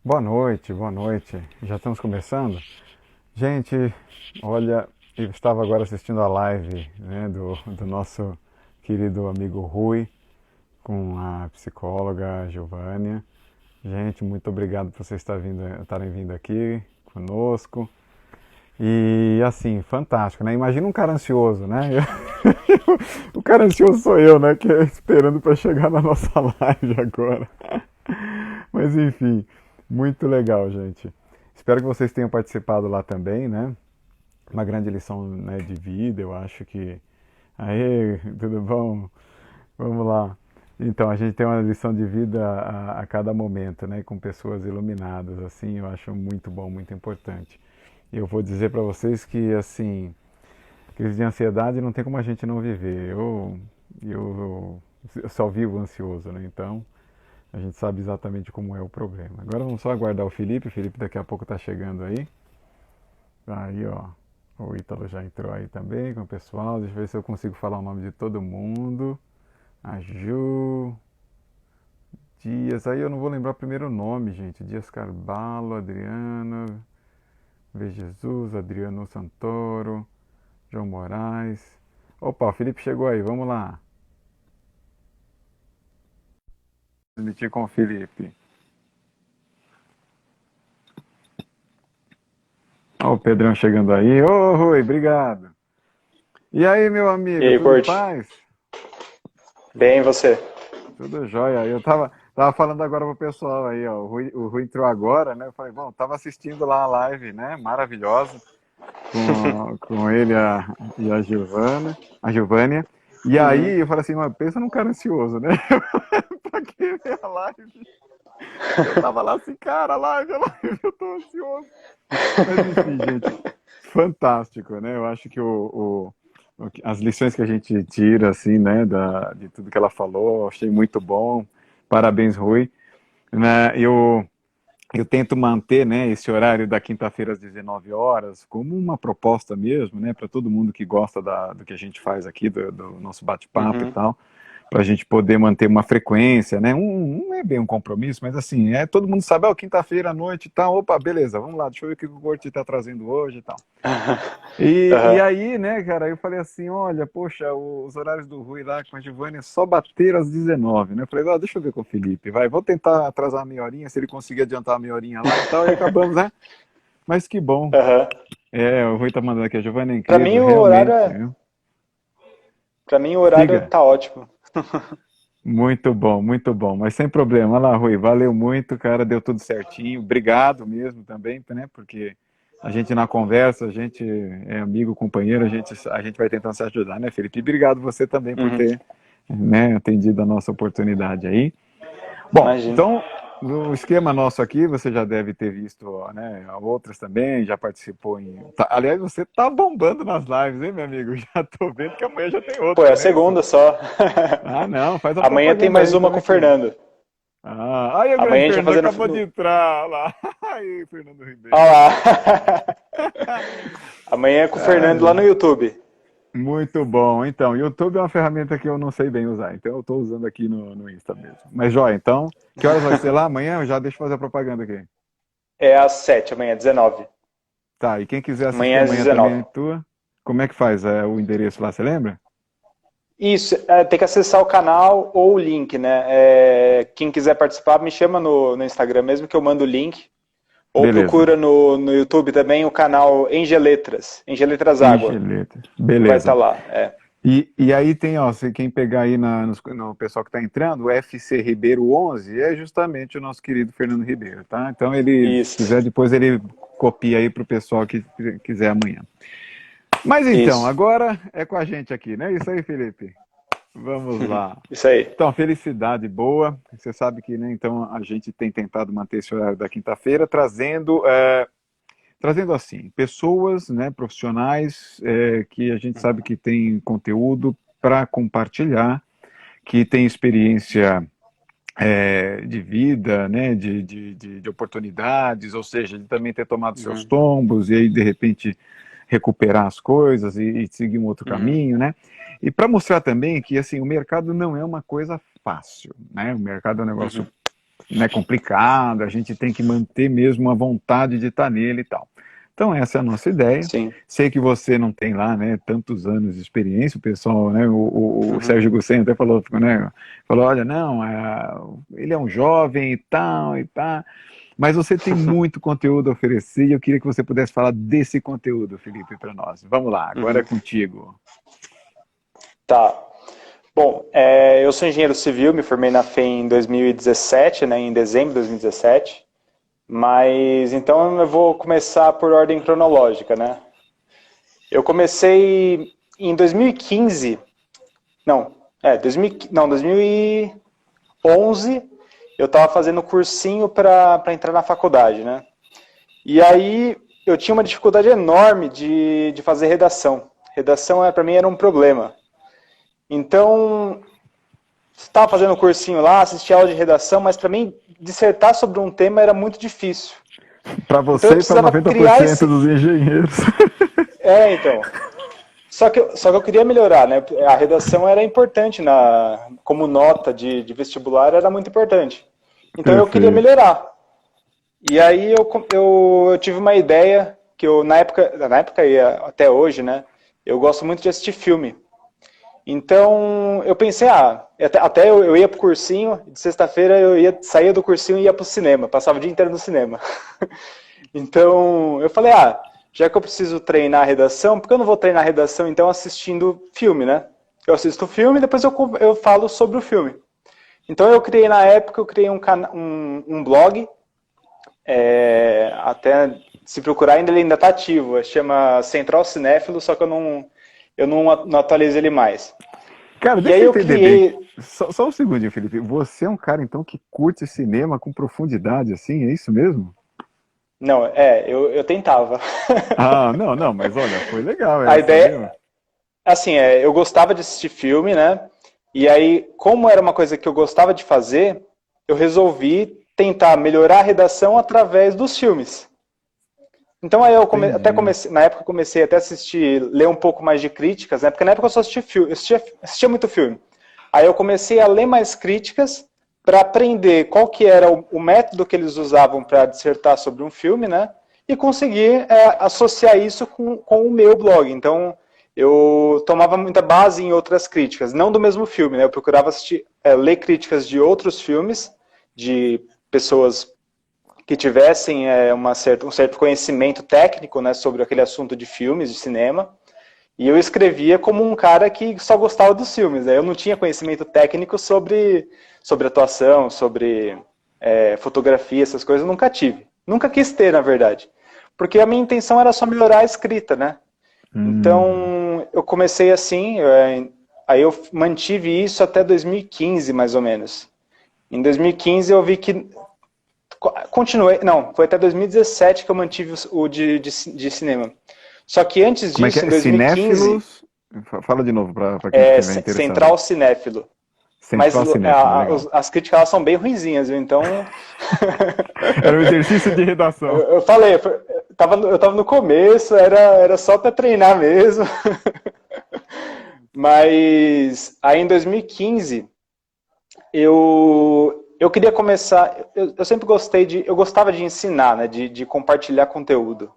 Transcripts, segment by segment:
Boa noite, boa noite. Já estamos começando? Gente, olha, eu estava agora assistindo a live, né, do nosso querido amigo Rui com a psicóloga Giovânia. Gente, muito obrigado por vocês estarem vindo aqui conosco. E assim, fantástico, né? Imagina um cara ansioso, né? O cara ansioso sou eu, né? Que é esperando para chegar na nossa live agora. Mas enfim, muito legal, gente. Espero que vocês tenham participado lá também, né? Uma grande lição, né, de vida, eu acho que. Aí, tudo bom? Vamos lá. Então, a gente tem uma lição de vida a cada momento, né? Com pessoas iluminadas, assim, eu acho muito bom, muito importante. Eu vou dizer para vocês que, assim, crise de ansiedade não tem como a gente não viver. Eu só vivo ansioso, né? Então, a gente sabe exatamente como é o problema. Agora vamos só aguardar o Felipe. O Felipe daqui a pouco está chegando aí. Aí, ó. O Ítalo já entrou aí também com o pessoal. Deixa eu ver se eu consigo falar o nome de todo mundo. A Ju. Dias. Aí eu não vou lembrar o primeiro nome, gente. Dias Carvalho, Adriana. V. Jesus, Adriano Santoro. João Moraes. Opa, o Felipe chegou aí. Vamos lá. Transmitir com o Felipe. Ó, o Pedrão chegando aí. Ô, Rui, obrigado. E aí, meu E amigo, aí, tudo em Kurt? paz? Bem, e você? Tudo jóia. Eu tava falando agora pro pessoal aí, ó. O Rui entrou agora, né? Eu falei, bom, tava assistindo lá a live, né? Maravilhosa, com ele e a Giovânia. E Uhum. aí eu falei assim, mas pensa num cara ansioso, né? Pra quem vê a live. Eu tava lá assim, cara, a live, eu tô ansioso. Mas enfim, gente, fantástico, né? Eu acho que as lições que a gente tira, assim, né, de tudo que ela falou, eu achei muito bom. Parabéns, Rui. Né, eu tento manter, né, esse horário da quinta-feira às 19 horas como uma proposta mesmo, né, para todo mundo que gosta do que a gente faz aqui, do nosso bate-papo e Uhum. tal, para a gente poder manter uma frequência, né? Não é bem um compromisso, mas assim, todo mundo sabe, ó, quinta-feira à noite e tal, opa, beleza, vamos lá, deixa eu ver o que o Corte está trazendo hoje e tal. E Aham. aí, né, cara, eu falei assim, olha, poxa, os horários do Rui lá com a Giovanni só bateram às 19, né? Eu falei, ó, deixa eu ver com o Felipe, vai, vou tentar atrasar a meia horinha, se ele conseguir adiantar a meia horinha lá e tal, e acabamos, né? Mas que bom. Aham. O Rui tá mandando aqui, a Giovanni é Pra mim incrível, o horário realmente, é, viu? para mim o horário Diga. tá ótimo. Muito bom, mas sem problema. Olha lá, Rui, valeu muito, cara, deu tudo certinho. Obrigado mesmo também, né? Porque a gente na conversa, a gente é amigo, companheiro, a gente vai tentando se ajudar, né, Felipe? E obrigado você também por Uhum. ter, né, atendido a nossa oportunidade aí. Bom, Imagina. então, no esquema nosso aqui, você já deve ter visto, né, outras também, já participou aliás, você tá bombando nas lives, hein, meu amigo? Já tô vendo que amanhã já tem Pô, é outra, a não é isso? segunda só. Ah, não, faz a Amanhã tem propaganda mais aí, uma então, com o aqui. Fernando. Aí o grande Amanhã a gente vai Fernando fazer acabou de no... entrar lá. Aí, Fernando Olha Ribeiro. lá. Amanhã é com o Fernando lá no Ai, YouTube. muito bom. Então, o YouTube é uma ferramenta que eu não sei bem usar, então eu estou usando aqui no Insta mesmo. Mas, joia, então, que horas vai ser lá amanhã? Eu já deixo fazer a propaganda aqui. É às 7, amanhã, 19. Tá, e quem quiser assistir Amanhã às amanhã também 19. é tua, como é que faz o endereço lá, você lembra? Isso, tem que acessar o canal ou o link, né? Quem quiser participar, me chama no Instagram mesmo que eu mando o link. Ou Beleza. procura no YouTube também o canal Engeletras, Engeletras Água, Engeleta. que vai estar Beleza. lá. E aí tem, ó, se quem pegar aí no pessoal que está entrando, o FC Ribeiro 11 é justamente o nosso querido Fernando Ribeiro, tá? Então ele, se Isso, quiser, depois ele copia aí para o pessoal que quiser amanhã. Mas então, isso, agora é com a gente aqui, né? Isso aí, Felipe. Vamos lá. isso aí. Então, felicidade boa. Você sabe que, né? Então a gente tem tentado manter esse horário da quinta-feira, trazendo assim, pessoas, né, profissionais que a gente sabe que tem conteúdo para compartilhar, que tem experiência de vida, né, de oportunidades, ou seja, de também ter tomado seus Uhum, tombos e aí de repente recuperar as coisas e seguir um outro uhum, caminho, né? E para mostrar também que assim o mercado não é uma coisa fácil, né? O mercado é um negócio uhum, né, complicado, a gente tem que manter mesmo a vontade de estar nele e tal. Então essa é a nossa ideia. Sim. Sei que você não tem lá, né, tantos anos de experiência, o pessoal, né, o Sérgio Gussen até falou, né, olha, não, ele é um jovem e tal, mas você tem muito conteúdo a oferecer e eu queria que você pudesse falar desse conteúdo, Felipe, para nós. Vamos lá, agora é contigo. Tá. Bom, eu sou engenheiro civil, me formei na FEM em 2017, né, em dezembro de 2017. Mas então eu vou começar por ordem cronológica, né? Eu comecei em 2015, 2011, eu estava fazendo cursinho para entrar na faculdade, né? E aí eu tinha uma dificuldade enorme de fazer redação. Redação para mim era um problema. Então, estava fazendo um cursinho lá, assistia aula de redação, mas para mim dissertar sobre um tema era muito difícil. Para você então, e para 90% dos engenheiros. Então. Só que eu queria melhorar, né? A redação era importante, como nota de vestibular, era muito importante. Então eu queria melhorar. E aí eu tive uma ideia, que eu, na época e até hoje, né? Eu gosto muito de assistir filme. Então, eu pensei, até eu ia pro cursinho, de sexta-feira saía do cursinho e ia pro cinema, passava o dia inteiro no cinema. Então, eu falei, já que eu preciso treinar a redação, por que eu não vou treinar a redação, então, assistindo filme, né? Eu assisto o filme e depois eu falo sobre o filme. Então, na época, eu criei um blog, até se procurar, ele ainda está ativo, chama Central Cinéfilo, só que eu não atualizo ele mais. Cara, deixa eu entender bem. Só um segundinho, Felipe. Você é um cara, então, que curte cinema com profundidade, assim? É isso mesmo? Não, eu tentava. Não, mas olha, foi legal. A ideia, assim, eu gostava de assistir filme, né? E aí, como era uma coisa que eu gostava de fazer, eu resolvi tentar melhorar a redação através dos filmes. Então aí até comecei, na época eu comecei até a ler um pouco mais de críticas, né? Porque na época eu só assistia filme, assistia muito filme. Aí eu comecei a ler mais críticas para aprender qual que era o método que eles usavam para dissertar sobre um filme, né? E conseguir associar isso com o meu blog. Então eu tomava muita base em outras críticas, não do mesmo filme, né? Eu procurava ler críticas de outros filmes, de pessoas que tivessem um certo conhecimento técnico, né, sobre aquele assunto de filmes, de cinema, e eu escrevia como um cara que só gostava dos filmes, né? Eu não tinha conhecimento técnico sobre atuação, sobre fotografia, essas coisas, eu nunca tive. Nunca quis ter, na verdade. Porque a minha intenção era só melhorar a escrita, né? Então, eu comecei assim, aí eu mantive isso até 2015, mais ou menos. Em 2015 eu vi que foi até 2017 que eu mantive o de cinema. Só que antes disso, em 2015... Cinéfilos? Fala de novo para quem estiver interessado. Central Cinéfilo. Mas as críticas elas são bem ruinzinhas, viu? Então... Era um exercício de redação. Eu falei, eu tava no começo, era só para treinar mesmo. Mas aí em 2015, eu queria começar, eu sempre eu gostava de ensinar, né, de compartilhar conteúdo.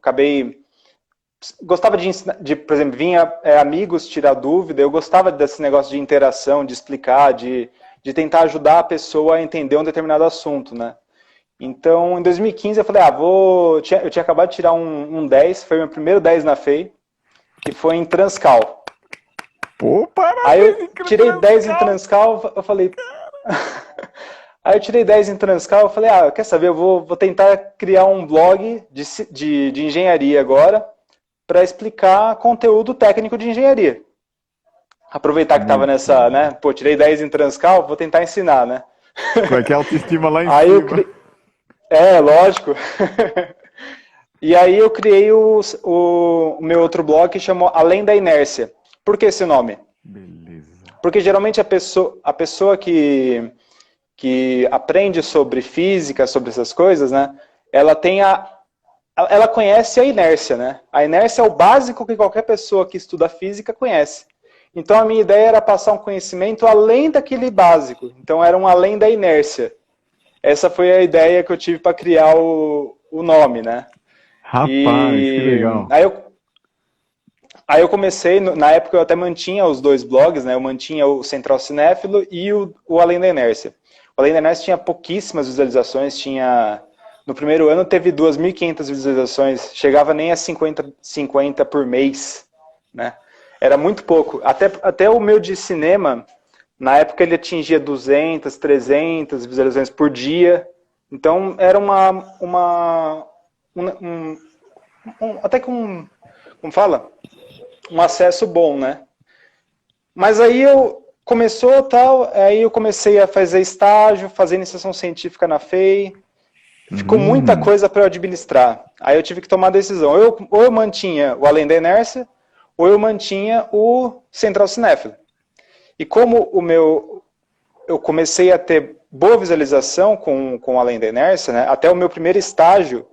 Gostava de ensinar, por exemplo, vinha amigos tirar dúvida, eu gostava desse negócio de interação, de explicar, de tentar ajudar a pessoa a entender um determinado assunto, né. Então, em 2015 eu falei, eu tinha acabado de tirar um 10, foi meu primeiro 10 na FEI, que foi em Transcal. Pô, parabéns! Aí eu tirei 10 em Transcal, eu falei... Aí eu tirei 10 em Transcal, eu falei, quer saber, eu vou tentar criar um blog de engenharia agora, para explicar conteúdo técnico de engenharia. Aproveitar que estava nessa, né, tirei 10 em Transcal, vou tentar ensinar, né. Vai que a autoestima lá em aí cima. Lógico. E aí eu criei o meu outro blog que chamou Além da Inércia. Por que esse nome? Beleza. Porque geralmente a pessoa que aprende sobre física, sobre essas coisas, né? Ela conhece a inércia, né? A inércia é o básico que qualquer pessoa que estuda física conhece. Então a minha ideia era passar um conhecimento além daquele básico. Então era um além da inércia. essa foi a ideia que eu tive para criar o nome, né? Rapaz, que E legal. aí eu comecei, na época eu até mantinha os dois blogs, né? Eu mantinha o Central Cinéfilo e o Além da Inércia. O Além da Inércia tinha pouquíssimas visualizações, no primeiro ano teve 2.500 visualizações, chegava nem a 50 por mês, né? Era muito pouco. Até o meu de cinema, na época ele atingia 200, 300 visualizações por dia. Então era até que como fala? Um acesso bom, né? Mas aí começou tal, aí eu comecei a fazer estágio, fazer iniciação científica na FEI, ficou muita Hum, coisa para eu administrar. Aí eu tive que tomar a decisão. Ou eu mantinha o Além da Inércia, ou eu mantinha o Central Cinéfilo. E como eu comecei a ter boa visualização com o Além da Inércia, né? Até o meu primeiro estágio,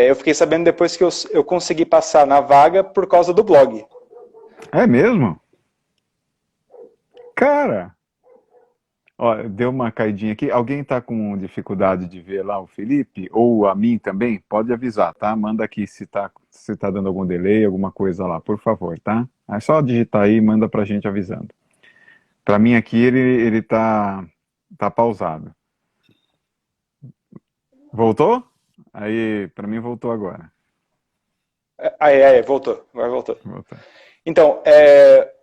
eu fiquei sabendo depois que eu consegui passar na vaga por causa do blog. é mesmo? Cara, ó, deu uma caidinha aqui. Alguém tá com dificuldade de ver lá o Felipe? Ou a mim também? Pode avisar, tá? Manda aqui se tá dando algum delay, alguma coisa lá, por favor, tá? É só digitar aí e manda pra gente avisando. Pra mim aqui ele tá pausado. Voltou? Aí, pra mim voltou agora. Aí, voltou. Agora voltou. Voltou. Então,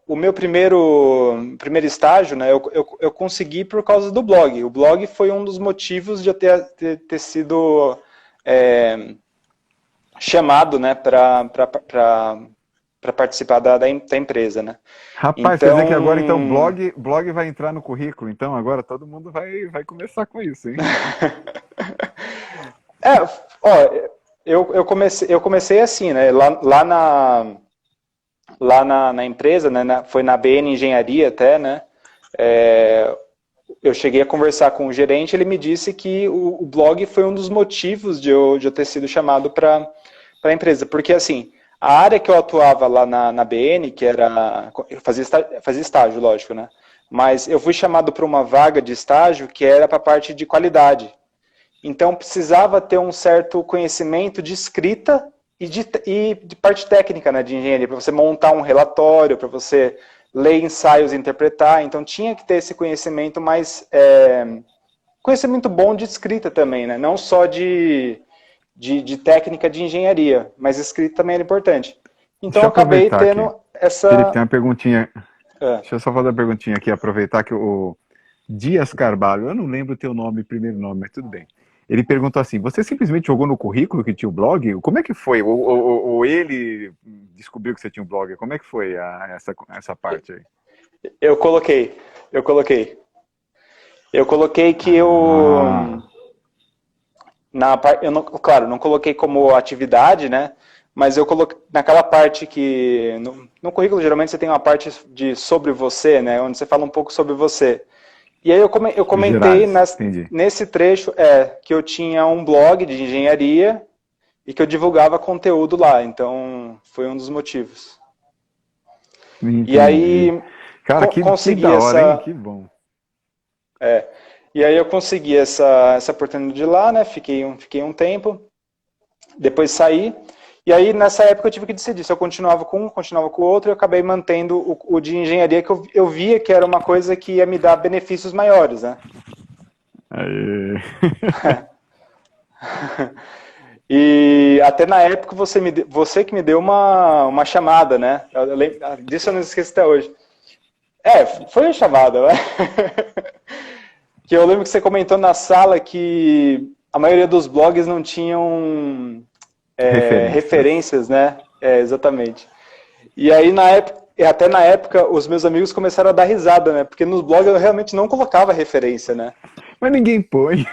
o meu primeiro estágio, né, eu consegui por causa do blog. O blog foi um dos motivos de eu ter sido chamado, né, para participar da empresa, né? Rapaz, quer dizer que agora então Então, blog vai entrar no currículo, então agora todo mundo vai começar com isso, hein? ó, eu comecei assim, né? Lá na empresa, né? Foi na BN Engenharia até, né? Eu cheguei a conversar com o gerente, ele me disse que o blog foi um dos motivos de eu ter sido chamado para a empresa, porque assim, a área que eu atuava lá na BN, que era, eu fazia estágio, lógico, né? Mas eu fui chamado para uma vaga de estágio que era para a parte de qualidade. Então precisava ter um certo conhecimento de escrita e de parte técnica, né, de engenharia, para você montar um relatório, para você ler ensaios e interpretar. Então tinha que ter esse conhecimento mais conhecimento bom de escrita também, né? Não só de técnica de engenharia, mas escrita também era importante. Então Deixa eu eu acabei aproveitar aqui. tendo Felipe, essa. tem uma perguntinha. É, Deixa eu só fazer uma perguntinha aqui, aproveitar que o Dias Carvalho, eu não lembro o teu nome, primeiro nome, mas tudo bem. Ele perguntou assim: você simplesmente jogou no currículo que tinha o blog? Como é que foi? Ou ele descobriu que você tinha um blog? Como é que foi essa parte aí? eu coloquei, eu coloquei. Eu coloquei que Ah, eu não, claro, não coloquei como atividade, né? Mas eu coloquei naquela parte que no currículo geralmente você tem uma parte de sobre você, né? Onde você fala um pouco sobre você. E aí eu comentei Gerares, entendi. nesse trecho que eu tinha um blog de engenharia e que eu divulgava conteúdo lá. Então foi um dos motivos. E Entendi. aí Cara, que consegui da hora, hein? essa. Que bom. E aí eu consegui essa oportunidade lá, né? Fiquei um tempo. Depois saí. E aí, nessa época, eu tive que decidir se eu continuava com um, continuava com o outro, e eu acabei mantendo o de engenharia, que eu via que era uma coisa que ia me dar benefícios maiores, né? Aê. E até na época você que me deu uma chamada, né? Disso eu não esqueço até hoje. Foi uma chamada, né? Que eu lembro que você comentou na sala que a maioria dos blogs não tinham Referências. referências, né? Exatamente. E aí, até na época, os meus amigos começaram a dar risada, né? Porque nos blogs eu realmente não colocava referência, né? Mas ninguém põe.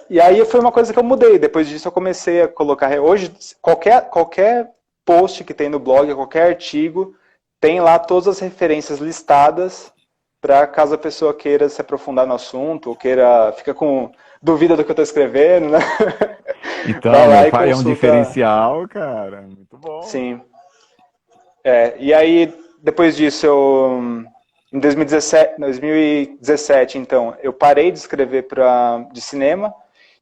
E aí foi uma coisa que eu mudei. Depois disso eu comecei a colocar. Hoje, qualquer post que tem no blog, qualquer artigo, tem lá todas as referências listadas para caso a pessoa queira se aprofundar no assunto, ou fica com dúvida do que eu estou escrevendo, né? Vai Então, lá e é um consulta. diferencial, cara. Muito bom. Sim. E aí, depois disso, eu Em 2017, então, eu parei de escrever de cinema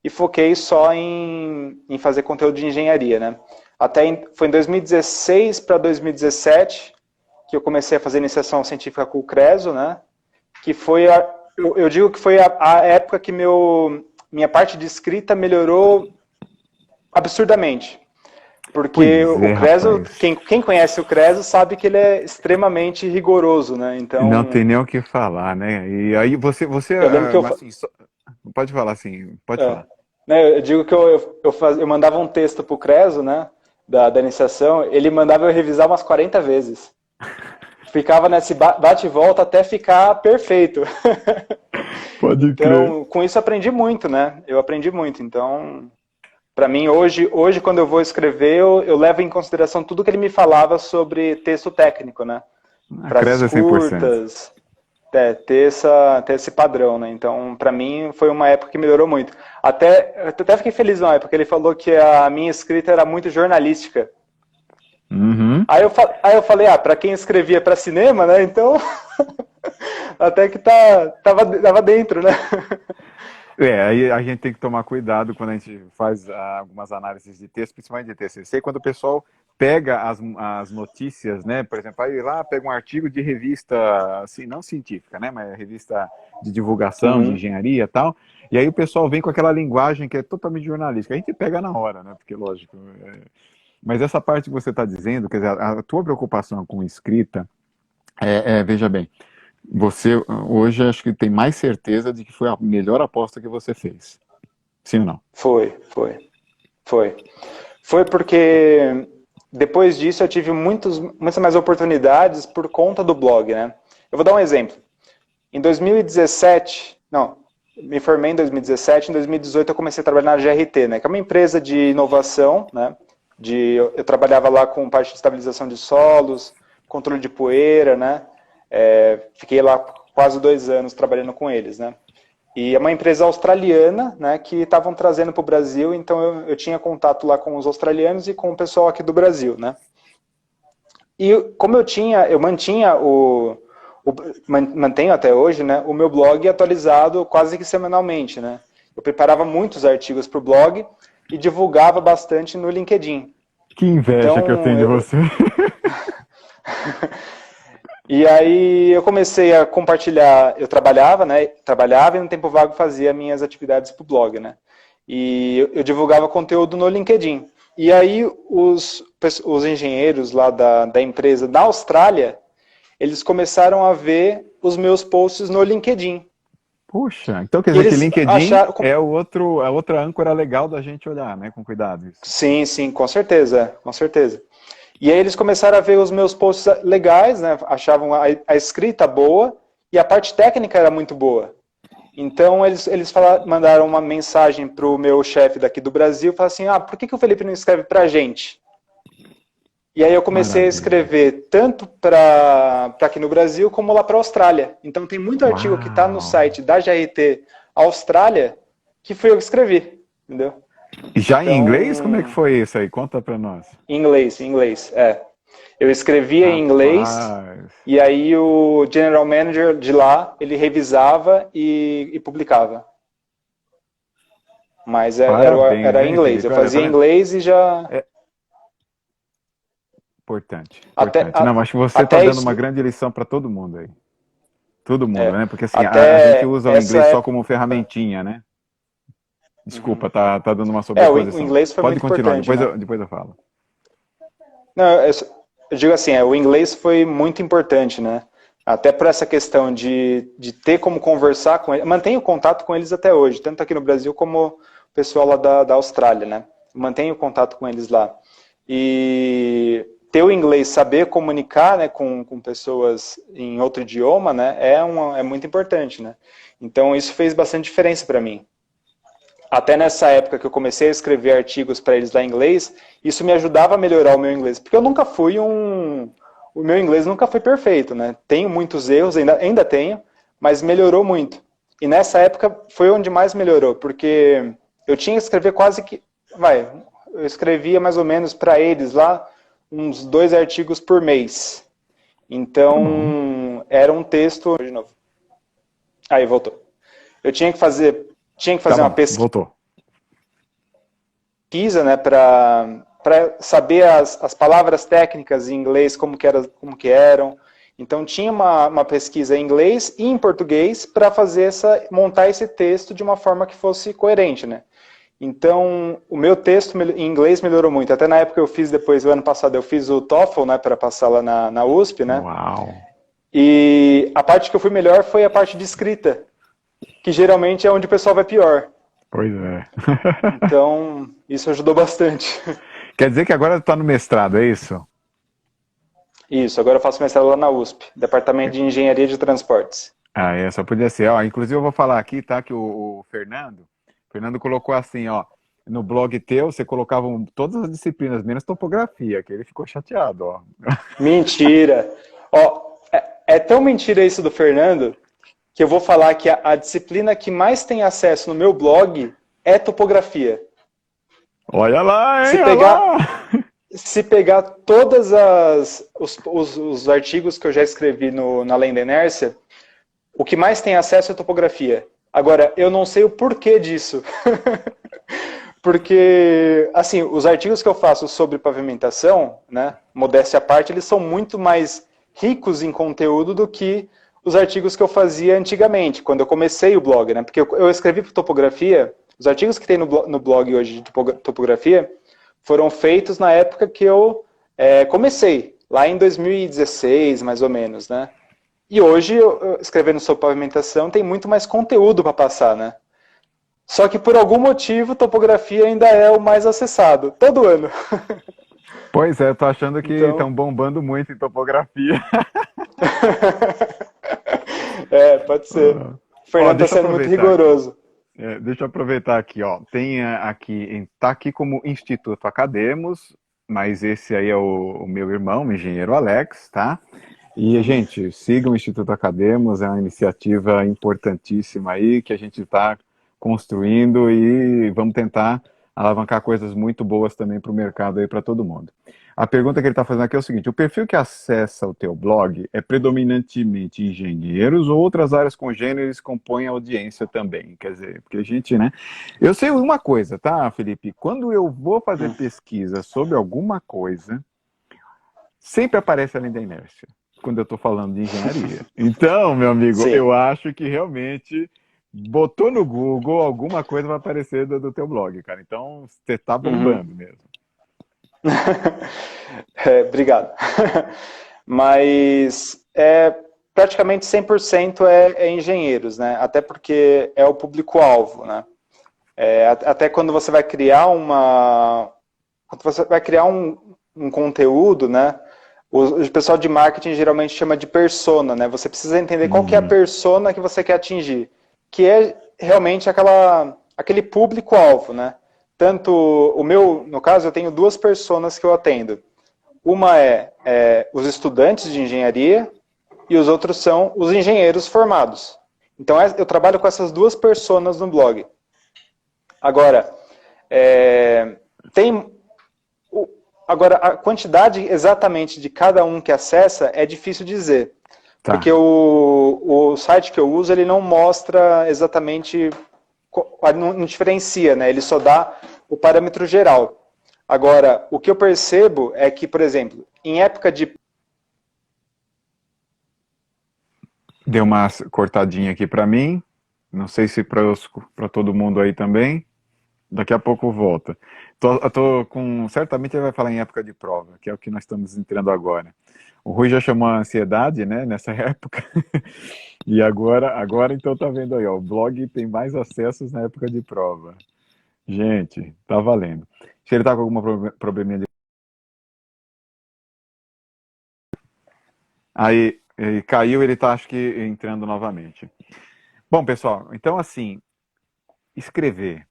e foquei só em fazer conteúdo de engenharia, né? Foi em 2016 para 2017 que eu comecei a fazer iniciação científica com o Creso, né? Que foi eu digo que foi a época que minha parte de escrita melhorou absurdamente. Porque Pois o é, Creso, rapaz. quem conhece o Creso sabe que ele é extremamente rigoroso, né? Não tem Então, nem o que falar, né? E aí eu lembro que assim, pode falar assim, pode é, falar. né, eu digo que eu mandava um texto pro Creso, né? Da iniciação, ele mandava eu revisar umas 40 vezes. Ficava nesse bate e volta até ficar perfeito. Pode crer. Então, com isso eu aprendi muito, né? Eu aprendi muito. Então, para mim, hoje, quando eu vou escrever, eu levo em consideração tudo que ele me falava sobre texto técnico, né? A Frases Cresa é 100%. curtas, ter esse padrão, né? Então, para mim, foi uma época que melhorou muito. Eu até fiquei feliz na época, ele falou que a minha escrita era muito jornalística. Uhum. Aí eu falei, para quem escrevia para cinema, né? Então, até que tava dentro, né? Aí a gente tem que tomar cuidado quando a gente faz algumas análises de texto, principalmente de TCC, quando o pessoal pega as notícias, né? Por exemplo, aí lá pega um artigo de revista, assim, não científica, né? Mas revista de divulgação, de Uhum. engenharia e tal, e aí o pessoal vem com aquela linguagem que é totalmente jornalística. A gente pega na hora, né? Porque, lógico. Mas essa parte que você está dizendo, quer dizer, a tua preocupação com escrita, veja bem, você hoje acho que tem mais certeza de que foi a melhor aposta que você fez. Sim ou não? Foi, foi, foi. Foi porque depois disso eu tive muitas mais oportunidades por conta do blog, né? Eu vou dar um exemplo. Em 2017, não, me formei em 2017, em 2018 eu comecei a trabalhar na GRT, né? Que é uma empresa de inovação, né? Eu trabalhava lá com parte de estabilização de solos, controle de poeira, né? Fiquei lá quase 2 anos trabalhando com eles, né? E é uma empresa australiana, né, que estavam trazendo para o Brasil, então eu tinha contato lá com os australianos e com o pessoal aqui do Brasil, né? E como eu mantenho até hoje, né, o meu blog atualizado quase que semanalmente, né? Eu preparava muitos artigos para o blog e divulgava bastante no LinkedIn. Que inveja que eu Então, tenho de você. e aí eu comecei a compartilhar, eu trabalhava, né? Trabalhava e no tempo vago fazia minhas atividades para o blog, né? E eu divulgava conteúdo no LinkedIn. E aí os engenheiros lá da empresa da Austrália, eles começaram a ver os meus posts no LinkedIn. Puxa, então quer E dizer que eles LinkedIn acharam... é a outra âncora legal da gente olhar, né? Com cuidado. Isso. Sim, sim, com certeza, com certeza. E aí eles começaram a ver os meus posts legais, né? Achavam a escrita boa e a parte técnica era muito boa. Então eles mandaram uma mensagem para o meu chefe daqui do Brasil, falaram assim, por que o Felipe não escreve para a gente? E aí eu comecei a Maravilha. escrever tanto para aqui no Brasil como lá para a Austrália. Então tem muito artigo que está no Uau! site da GRT Austrália que fui eu que escrevi, entendeu? E já em inglês, como é que Então, foi isso aí? Conta pra nós. em inglês, Eu escrevia em inglês Rapaz, e aí o general manager de lá, ele revisava e publicava. Mas parabéns, era em hein, inglês. Eu Felipe? Olha, fazia inglês e já... é importante, Até, importante. Não, acho que você está até dando isso... uma grande lição para todo mundo aí. Todo mundo, É, né? Porque assim, a gente até usa o essa inglês só época... como ferramentinha, né? Uhum. Desculpa, tá dando uma O sobreposição. inglês foi Pode muito continuar, importante, né? depois eu falo. Não, eu digo assim, o inglês foi muito importante, né? Até por essa questão de ter como conversar com eles. Mantenho contato com eles até hoje, tanto aqui no Brasil como o pessoal lá da Austrália, né? Mantenho contato com eles lá. E ter o inglês, saber comunicar, né, com pessoas em outro idioma, né, é muito importante, né? Então isso fez bastante diferença para mim. Até nessa época que eu comecei a escrever artigos para eles lá em inglês, isso me ajudava a melhorar o meu inglês, porque eu nunca fui o meu inglês nunca foi perfeito, né? Tenho muitos erros, ainda tenho, mas melhorou muito. E nessa época foi onde mais melhorou, porque eu tinha que escrever eu escrevia mais ou menos para eles lá uns 2 artigos por mês. Tá bom. Então, era um texto... De novo. Aí, voltou. Eu tinha que fazer Tá uma bom, pesquisa, voltou. né, para saber as palavras técnicas em inglês, como que eram. Então tinha uma pesquisa em inglês e em português para montar esse texto de uma forma que fosse coerente, né? Então o meu texto em inglês melhorou muito. Até na época eu fiz depois, o ano passado eu fiz o TOEFL, né, para passar lá na USP, né? Uau! E a parte que eu fui melhor foi a parte de escrita, que geralmente é onde o pessoal vai pior. Pois é. Então isso ajudou bastante. Quer dizer que agora está no mestrado, é isso? Isso, agora eu faço mestrado lá na USP, Departamento de Engenharia de Transportes. Ah, é, só podia ser. Ó, inclusive eu vou falar aqui, tá, que o Fernando colocou assim, ó, no blog teu você colocava todas as disciplinas, menos topografia, que ele ficou chateado, ó. Mentira! Ó, é tão mentira isso do Fernando, que eu vou falar que a disciplina que mais tem acesso no meu blog é topografia. Olha lá, Se hein, olha pegar, lá! se pegar todos os artigos que eu já escrevi na Além da Inércia, o que mais tem acesso é topografia. Agora, eu não sei o porquê disso. Porque, assim, os artigos que eu faço sobre pavimentação, né, modéstia à parte, eles são muito mais ricos em conteúdo do que os artigos que eu fazia antigamente, quando eu comecei o blog, né? Porque eu escrevi para topografia, os artigos que tem no blog hoje de topografia foram feitos na época que eu comecei, lá em 2016, mais ou menos, né? E hoje, escrevendo sobre pavimentação, tem muito mais conteúdo para passar, né? Só que por algum motivo, topografia ainda é o mais acessado, todo ano. Pois é, eu tô achando que Então, estão bombando muito em topografia. pode ser. O Ó, Fernando está deixa eu sendo muito aproveitar aqui. rigoroso. Deixa eu aproveitar aqui, ó. Tem aqui, tá aqui como Instituto Academos, mas esse aí é o meu irmão, o engenheiro Alex, tá? E, gente, sigam o Instituto Academos, é uma iniciativa importantíssima aí que a gente está construindo e vamos tentar alavancar coisas muito boas também para o mercado aí para todo mundo. A pergunta que ele está fazendo aqui é o seguinte: o perfil que acessa o teu blog é predominantemente engenheiros ou outras áreas congêneres compõem a audiência também? Quer dizer, porque a gente, né? Eu sei uma coisa, tá, Felipe? Quando eu vou fazer pesquisa sobre alguma coisa, sempre aparece além da inércia, quando eu estou falando de engenharia. Então, meu amigo, Sim. eu acho que realmente botou no Google, alguma coisa vai aparecer do teu blog, cara. Então, você tá bombando mesmo. Obrigado. Mas praticamente 100% é engenheiros, né? Até porque é o público-alvo, né? Até quando você vai criar um conteúdo, né? O pessoal de marketing geralmente chama de persona, né? Você precisa entender qual que é a persona que você quer atingir, que é realmente aquele público-alvo, né? Tanto no caso, eu tenho duas personas que eu atendo. Uma é os estudantes de engenharia e os outros são os engenheiros formados. Então, eu trabalho com essas duas personas no blog. Agora, agora, a quantidade exatamente de cada um que acessa é difícil dizer. Tá. Porque o site que eu uso, ele não mostra exatamente, não diferencia, né? Ele só dá o parâmetro geral. Agora, o que eu percebo é que, por exemplo, em época de... Deu uma cortadinha aqui para mim. Não sei se para todo mundo aí também. Daqui a pouco volta. Certamente ele vai falar em época de prova, que é o que nós estamos entrando agora. O Rui já chamou a ansiedade, né, nessa época. E agora então tá vendo aí, ó, o blog tem mais acessos na época de prova. Gente, tá valendo. Se ele tá com algum probleminha de... Aí caiu, ele tá, acho que, entrando novamente. Bom, pessoal, então assim, escrever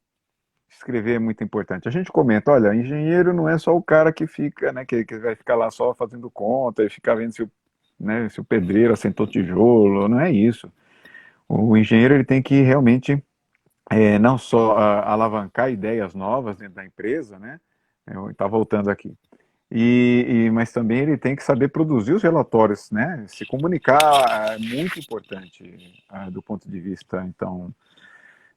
é muito importante. A gente comenta, olha, engenheiro não é só o cara que fica, né, que vai ficar lá só fazendo conta e ficar vendo se o pedreiro assentou tijolo, não é isso. O engenheiro ele tem que realmente não só alavancar ideias novas dentro da empresa, né? Está voltando aqui. Mas também ele tem que saber produzir os relatórios, né? Se comunicar é muito importante do ponto de vista, então,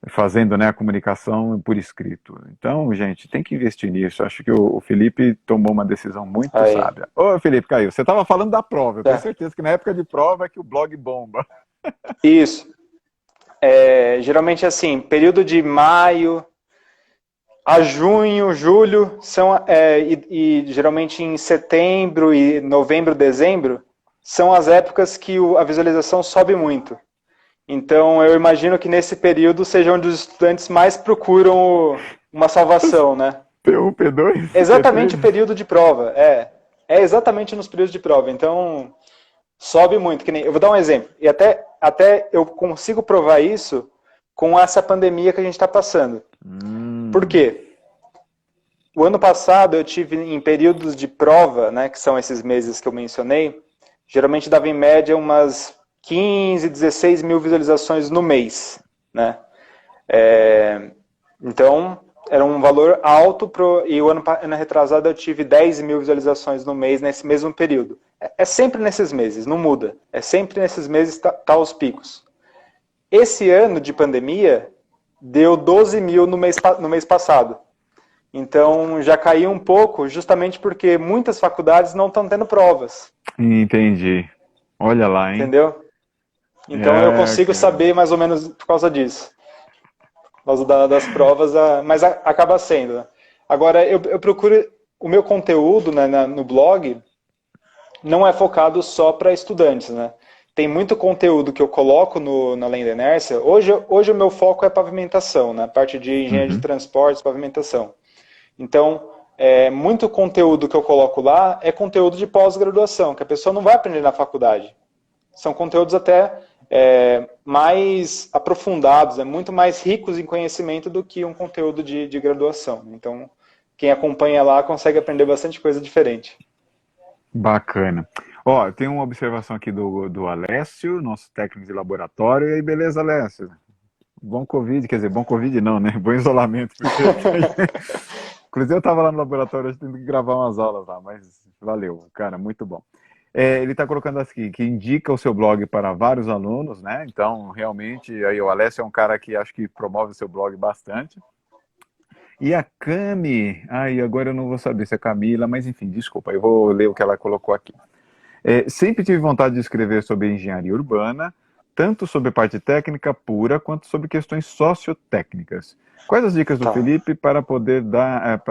fazendo, né, a comunicação por escrito. Então, gente, tem que investir nisso. Acho que o Felipe tomou uma decisão muito Aí. sábia. Ô, Felipe, caiu. Você estava falando da prova. Eu tenho É. certeza que na época de prova é que o blog bomba. Isso. Geralmente assim, período de maio a junho, julho, e geralmente em setembro e novembro, dezembro, são as épocas que a visualização sobe muito. Então eu imagino que nesse período seja onde os estudantes mais procuram uma salvação, né? P1, P2, Exatamente o P3. período de prova, é exatamente nos períodos de prova. Então sobe muito, que nem, eu vou dar um exemplo, e até eu consigo provar isso com essa pandemia que a gente está passando. Por quê? O ano passado eu tive em períodos de prova, né, que são esses meses que eu mencionei, geralmente dava em média umas 15, 16 mil visualizações no mês, né? Então, era um valor alto, e o ano retrasado eu tive 10 mil visualizações no mês nesse mesmo período. É sempre nesses meses, não muda. É sempre nesses meses tá os picos. Esse ano de pandemia deu 12 mil no mês passado. Então já caiu um pouco, justamente porque muitas faculdades não estão tendo provas. Entendi. Olha lá, hein? Entendeu? Então eu consigo Cara. saber mais ou menos por causa disso. Por causa das provas, mas acaba sendo. Né? Agora, eu procuro o meu conteúdo, né, no blog, não é focado só para estudantes, né? Tem muito conteúdo que eu coloco na Além da Inércia. Hoje o meu foco é pavimentação, na parte de engenharia de transportes, pavimentação. Então, muito conteúdo que eu coloco lá é conteúdo de pós-graduação, que a pessoa não vai aprender na faculdade. São conteúdos até mais aprofundados, muito mais ricos em conhecimento do que um conteúdo de graduação. Então, quem acompanha lá consegue aprender bastante coisa diferente. Bacana. Ó, tem uma observação aqui do Alessio, nosso técnico de laboratório. E aí, beleza, Alessio? Bom Covid, quer dizer, bom Covid não, né? Bom isolamento. Inclusive eu estava lá no laboratório, a gente tendo que gravar umas aulas lá, mas valeu, cara, muito bom. Ele está colocando aqui, que indica o seu blog para vários alunos, né? Então, realmente, aí o Alessio é um cara que acho que promove o seu blog bastante. E a Cami, agora eu não vou saber se é Camila, mas enfim, desculpa, eu vou ler o que ela colocou aqui. Sempre tive vontade de escrever sobre engenharia urbana, tanto sobre parte técnica pura, quanto sobre questões sociotécnicas. Quais as dicas do Felipe para poder dar...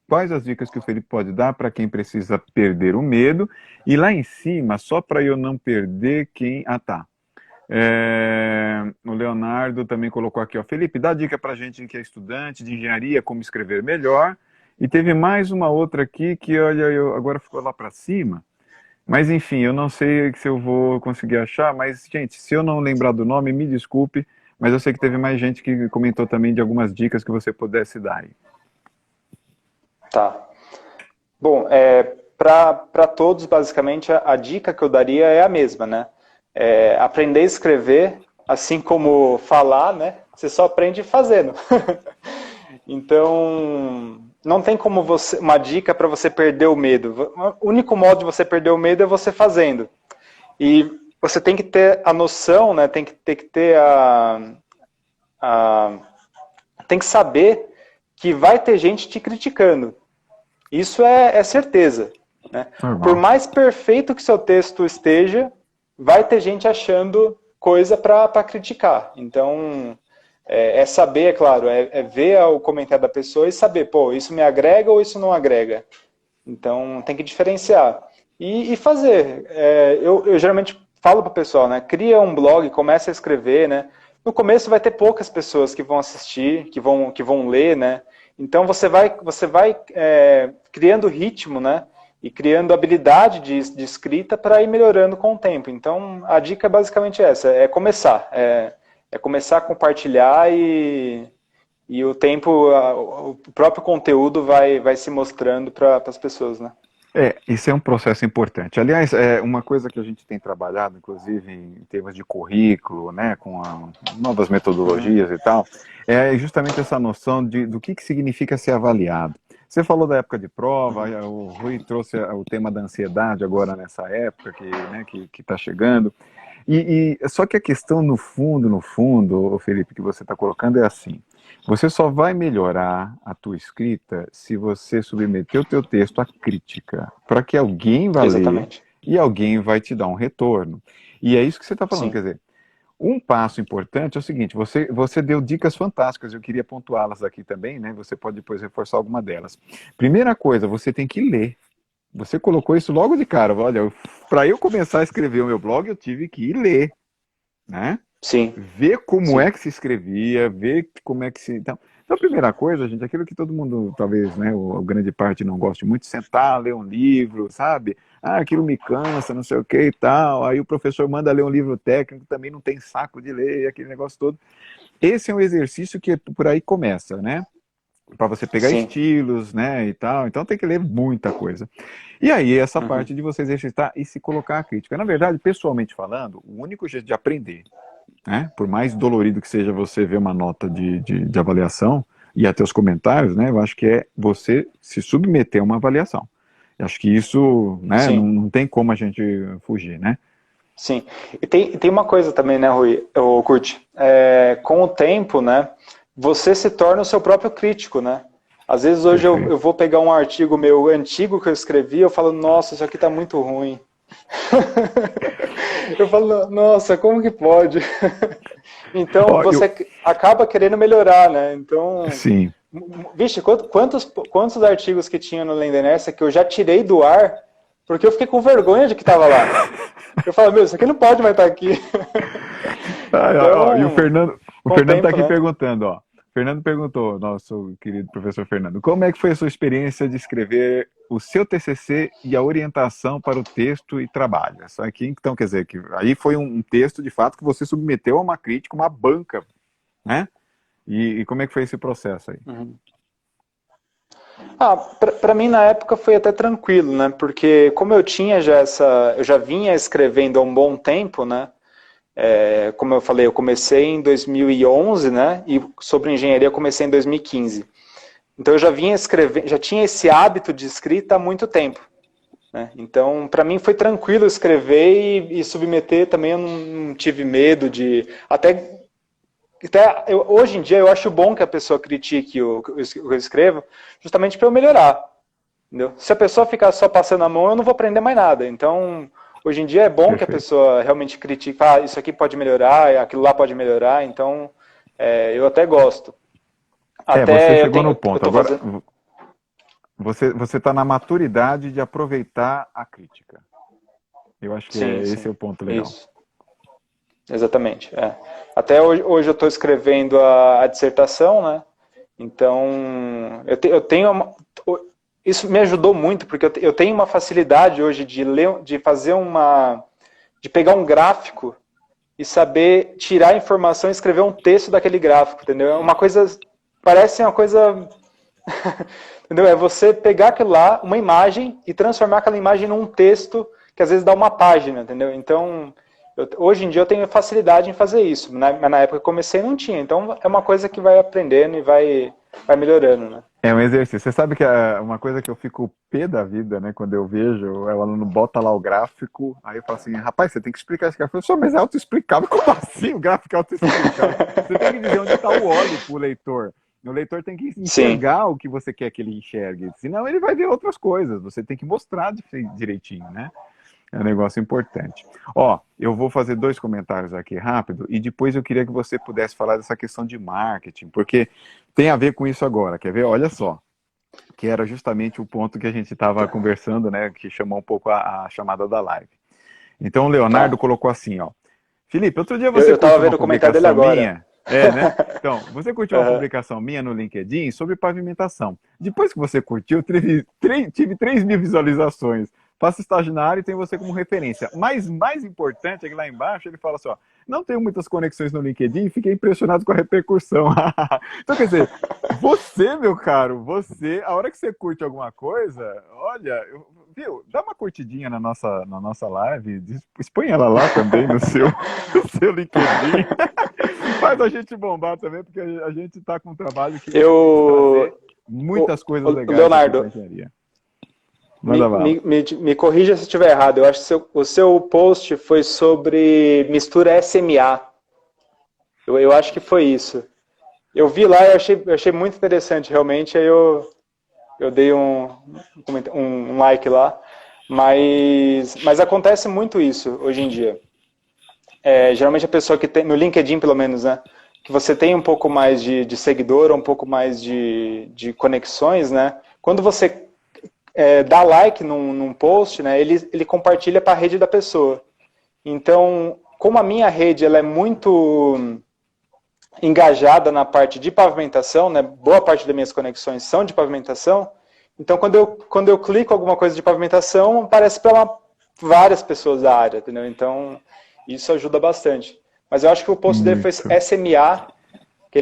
Quais as dicas que o Felipe pode dar para quem precisa perder o medo? E lá em cima, só para eu não perder quem... O Leonardo também colocou aqui, ó, Felipe, dá dica para a gente que é estudante de engenharia, como escrever melhor. E teve mais uma outra aqui que, olha, agora ficou lá para cima. Mas enfim, eu não sei se eu vou conseguir achar, mas, gente, se eu não lembrar do nome, me desculpe, mas eu sei que teve mais gente que comentou também de algumas dicas que você pudesse dar aí. Tá. Bom, para todos, basicamente, a dica que eu daria é a mesma, né? Aprender a escrever, assim como falar, né? Você só aprende fazendo. Então, não tem como uma dica para você perder o medo. O único modo de você perder o medo é você fazendo. E você tem que ter a noção, né? Tem que ter tem que saber que vai ter gente te criticando. Isso é certeza. Né? Por mais perfeito que seu texto esteja, vai ter gente achando coisa para criticar. Então, saber, é claro, ver o comentário da pessoa e saber, pô, isso me agrega ou isso não agrega. Então, tem que diferenciar. E fazer. Eu geralmente falo para o pessoal, né? Cria um blog, começa a escrever, né? No começo vai ter poucas pessoas que vão assistir, que vão ler, né? Então, você vai criando ritmo, né? E criando habilidade de escrita para ir melhorando com o tempo. Então, a dica é basicamente essa, começar. Começar a compartilhar e o tempo, o próprio conteúdo vai se mostrando para as pessoas, né? Isso é um processo importante. Aliás, uma coisa que a gente tem trabalhado, inclusive em termos de currículo, né, com novas metodologias e tal, é justamente essa noção do que significa ser avaliado. Você falou da época de prova, o Rui trouxe o tema da ansiedade agora nessa época que, né, que tá chegando. Só que a questão no fundo, ô Felipe, que você está colocando é assim: você só vai melhorar a tua escrita se você submeter o teu texto à crítica, para que alguém vá ler Exatamente. e alguém vai te dar um retorno. E é isso que você está falando, Sim. quer dizer, um passo importante é o seguinte: você deu dicas fantásticas, eu queria pontuá-las aqui também, né? Você pode depois reforçar alguma delas. Primeira coisa, você tem que ler. Você colocou isso logo de cara. Olha, para eu começar a escrever o meu blog, eu tive que ir ler, né? Sim. Ver como Sim. é que se escrevia, ver como é que se... Então, a primeira coisa, gente, aquilo que todo mundo, talvez, né, ou grande parte não goste muito, sentar, ler um livro, sabe? Ah, aquilo me cansa, não sei o que e tal. Aí o professor manda ler um livro técnico, também não tem saco de ler, aquele negócio todo. Esse é um exercício que por aí começa, né? Para você pegar Sim. estilos, né, e tal. Então tem que ler muita coisa. E aí essa Uhum. parte de você exercitar e se colocar a crítica. Na verdade, pessoalmente falando, o único jeito de aprender, né, por mais dolorido que seja você ver uma nota de avaliação e até os comentários, né, eu acho que é você se submeter a uma avaliação. Eu acho que isso, né, Sim. não tem como a gente fugir, né? Sim. E tem uma coisa também, né, Rui, ou Kurt? Com o tempo, né, você se torna o seu próprio crítico, né? Às vezes hoje eu Perfeito. vou pegar um artigo meu antigo que eu escrevi, eu falo, nossa, isso aqui tá muito ruim. Eu falo, nossa, como que pode? Então Ó, você acaba querendo melhorar, né? Então, sim. vixe, quantos artigos que tinha no Lendenessa que eu já tirei do ar porque eu fiquei com vergonha de que estava lá. Eu falo, meu, isso aqui não pode mais estar aqui. E Então, o com o Fernando está tempo, aqui né? perguntando, ó. O Fernando perguntou, nosso querido professor Fernando, como é que foi a sua experiência de escrever o seu TCC e a orientação para o texto e trabalho? Isso aqui, então, quer dizer, que aí foi um texto, de fato, que você submeteu a uma crítica, uma banca, né? E como é que foi esse processo aí? Uhum. Para mim na época foi até tranquilo, né? Porque como eu tinha eu já vinha escrevendo há um bom tempo, né? Como eu falei, eu comecei em 2011, né? E sobre engenharia eu comecei em 2015. Então eu já vinha escrevendo, já tinha esse hábito de escrita há muito tempo, né? Então para mim foi tranquilo escrever e submeter também. Eu não tive medo de hoje em dia eu acho bom que a pessoa critique o que eu escrevo, justamente para eu melhorar. Entendeu? Se a pessoa ficar só passando a mão, eu não vou aprender mais nada. Então, hoje em dia é bom que a Perfeito. pessoa realmente critique, isso aqui pode melhorar, aquilo lá pode melhorar. Então, eu até gosto. Você Até chegou no eu ponto. tô Agora, fazendo. você está na maturidade de aproveitar a crítica. Eu acho que Sim, esse é sim. o ponto legal. Isso. Exatamente. Até hoje eu estou escrevendo a dissertação, né? Então, eu tenho isso me ajudou muito, porque eu tenho uma facilidade hoje de ler, de fazer de pegar um gráfico e saber tirar a informação e escrever um texto daquele gráfico, entendeu? É uma coisa, parece uma coisa, entendeu? É você pegar aquilo lá, uma imagem, e transformar aquela imagem num texto que às vezes dá uma página, entendeu? Então, hoje em dia eu tenho facilidade em fazer isso, mas na época que eu comecei não tinha. Então, é uma coisa que vai aprendendo e vai melhorando, né? É um exercício. Você sabe que é uma coisa que eu fico pé da vida, né? Quando eu vejo, o aluno bota lá o gráfico, aí eu falo assim, rapaz, você tem que explicar esse gráfico. Eu sou, mas é autoexplicável. Como assim o gráfico é autoexplicável? Você tem que dizer onde está o óleo pro leitor. O leitor tem que Sim. enxergar o que você quer que ele enxergue. Senão ele vai ver outras coisas. Você tem que mostrar direitinho, né? É um negócio importante. Ó, eu vou fazer 2 comentários aqui rápido e depois eu queria que você pudesse falar dessa questão de marketing, porque tem a ver com isso agora. Quer ver? Olha só, que era justamente o ponto que a gente estava Tá. conversando, né, que chamou um pouco a chamada da live. Então o Leonardo Tá. colocou assim, ó. Felipe, outro dia Eu, você eu tava curtiu uma vendo o comentário dele publicação agora. minha? É, né? Então, você curtiu uma Uhum. publicação minha no LinkedIn sobre pavimentação. Depois que você curtiu, tive 3 mil visualizações. Faço estágio na área e tenho você como referência. Mas mais importante é que lá embaixo ele fala assim, ó, não tenho muitas conexões no LinkedIn e fiquei impressionado com a repercussão. Então, quer dizer, você, meu caro, a hora que você curte alguma coisa, olha, viu, dá uma curtidinha na nossa live, expõe ela lá também no seu LinkedIn. Faz a gente bombar também, porque a gente tá com um trabalho que queremos Eu, trazer. muitas coisas O legais aqui para Leonardo, engenharia. me, Manda bala. me, me corrija se eu estiver errado. Eu acho que o seu post foi sobre mistura SMA. Eu acho que foi isso. Eu vi lá e eu achei muito interessante, realmente. Aí eu dei um like lá. Mas acontece muito isso hoje em dia. Geralmente a pessoa que tem, no LinkedIn pelo menos, né? Que você tem um pouco mais de seguidor, um pouco mais de conexões, né? Quando você dá like num post, né? Ele compartilha para a rede da pessoa. Então, como a minha rede ela é muito engajada na parte de pavimentação, né? Boa parte das minhas conexões são de pavimentação. Então, quando eu clico alguma coisa de pavimentação, aparece para várias pessoas da área, entendeu? Então, isso ajuda bastante. Mas eu acho que o post dele foi Muito SMA, que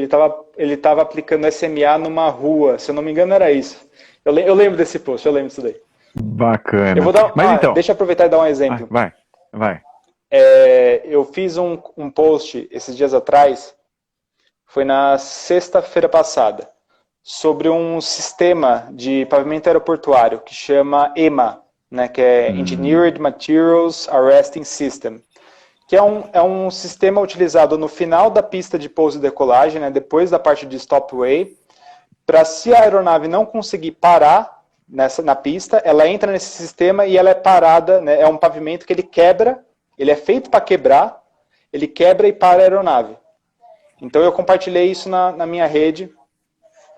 ele tava aplicando SMA numa rua. Se eu não me engano, era isso. Eu lembro desse post, eu lembro disso daí. Eu bacana. vou dar. Mas então, Deixa eu aproveitar e dar um exemplo. vai, vai. Eu fiz um post esses dias atrás, foi na sexta-feira passada, sobre um sistema de pavimento aeroportuário que chama EMA, né, que é Hum, Engineered Materials Arresting System, que é um sistema utilizado no final da pista de pouso e decolagem, né, depois da parte de stopway, para se a aeronave não conseguir parar na pista, ela entra nesse sistema e ela é parada, né, é um pavimento que ele quebra, ele é feito para quebrar, ele quebra e para a aeronave. Então eu compartilhei isso na minha rede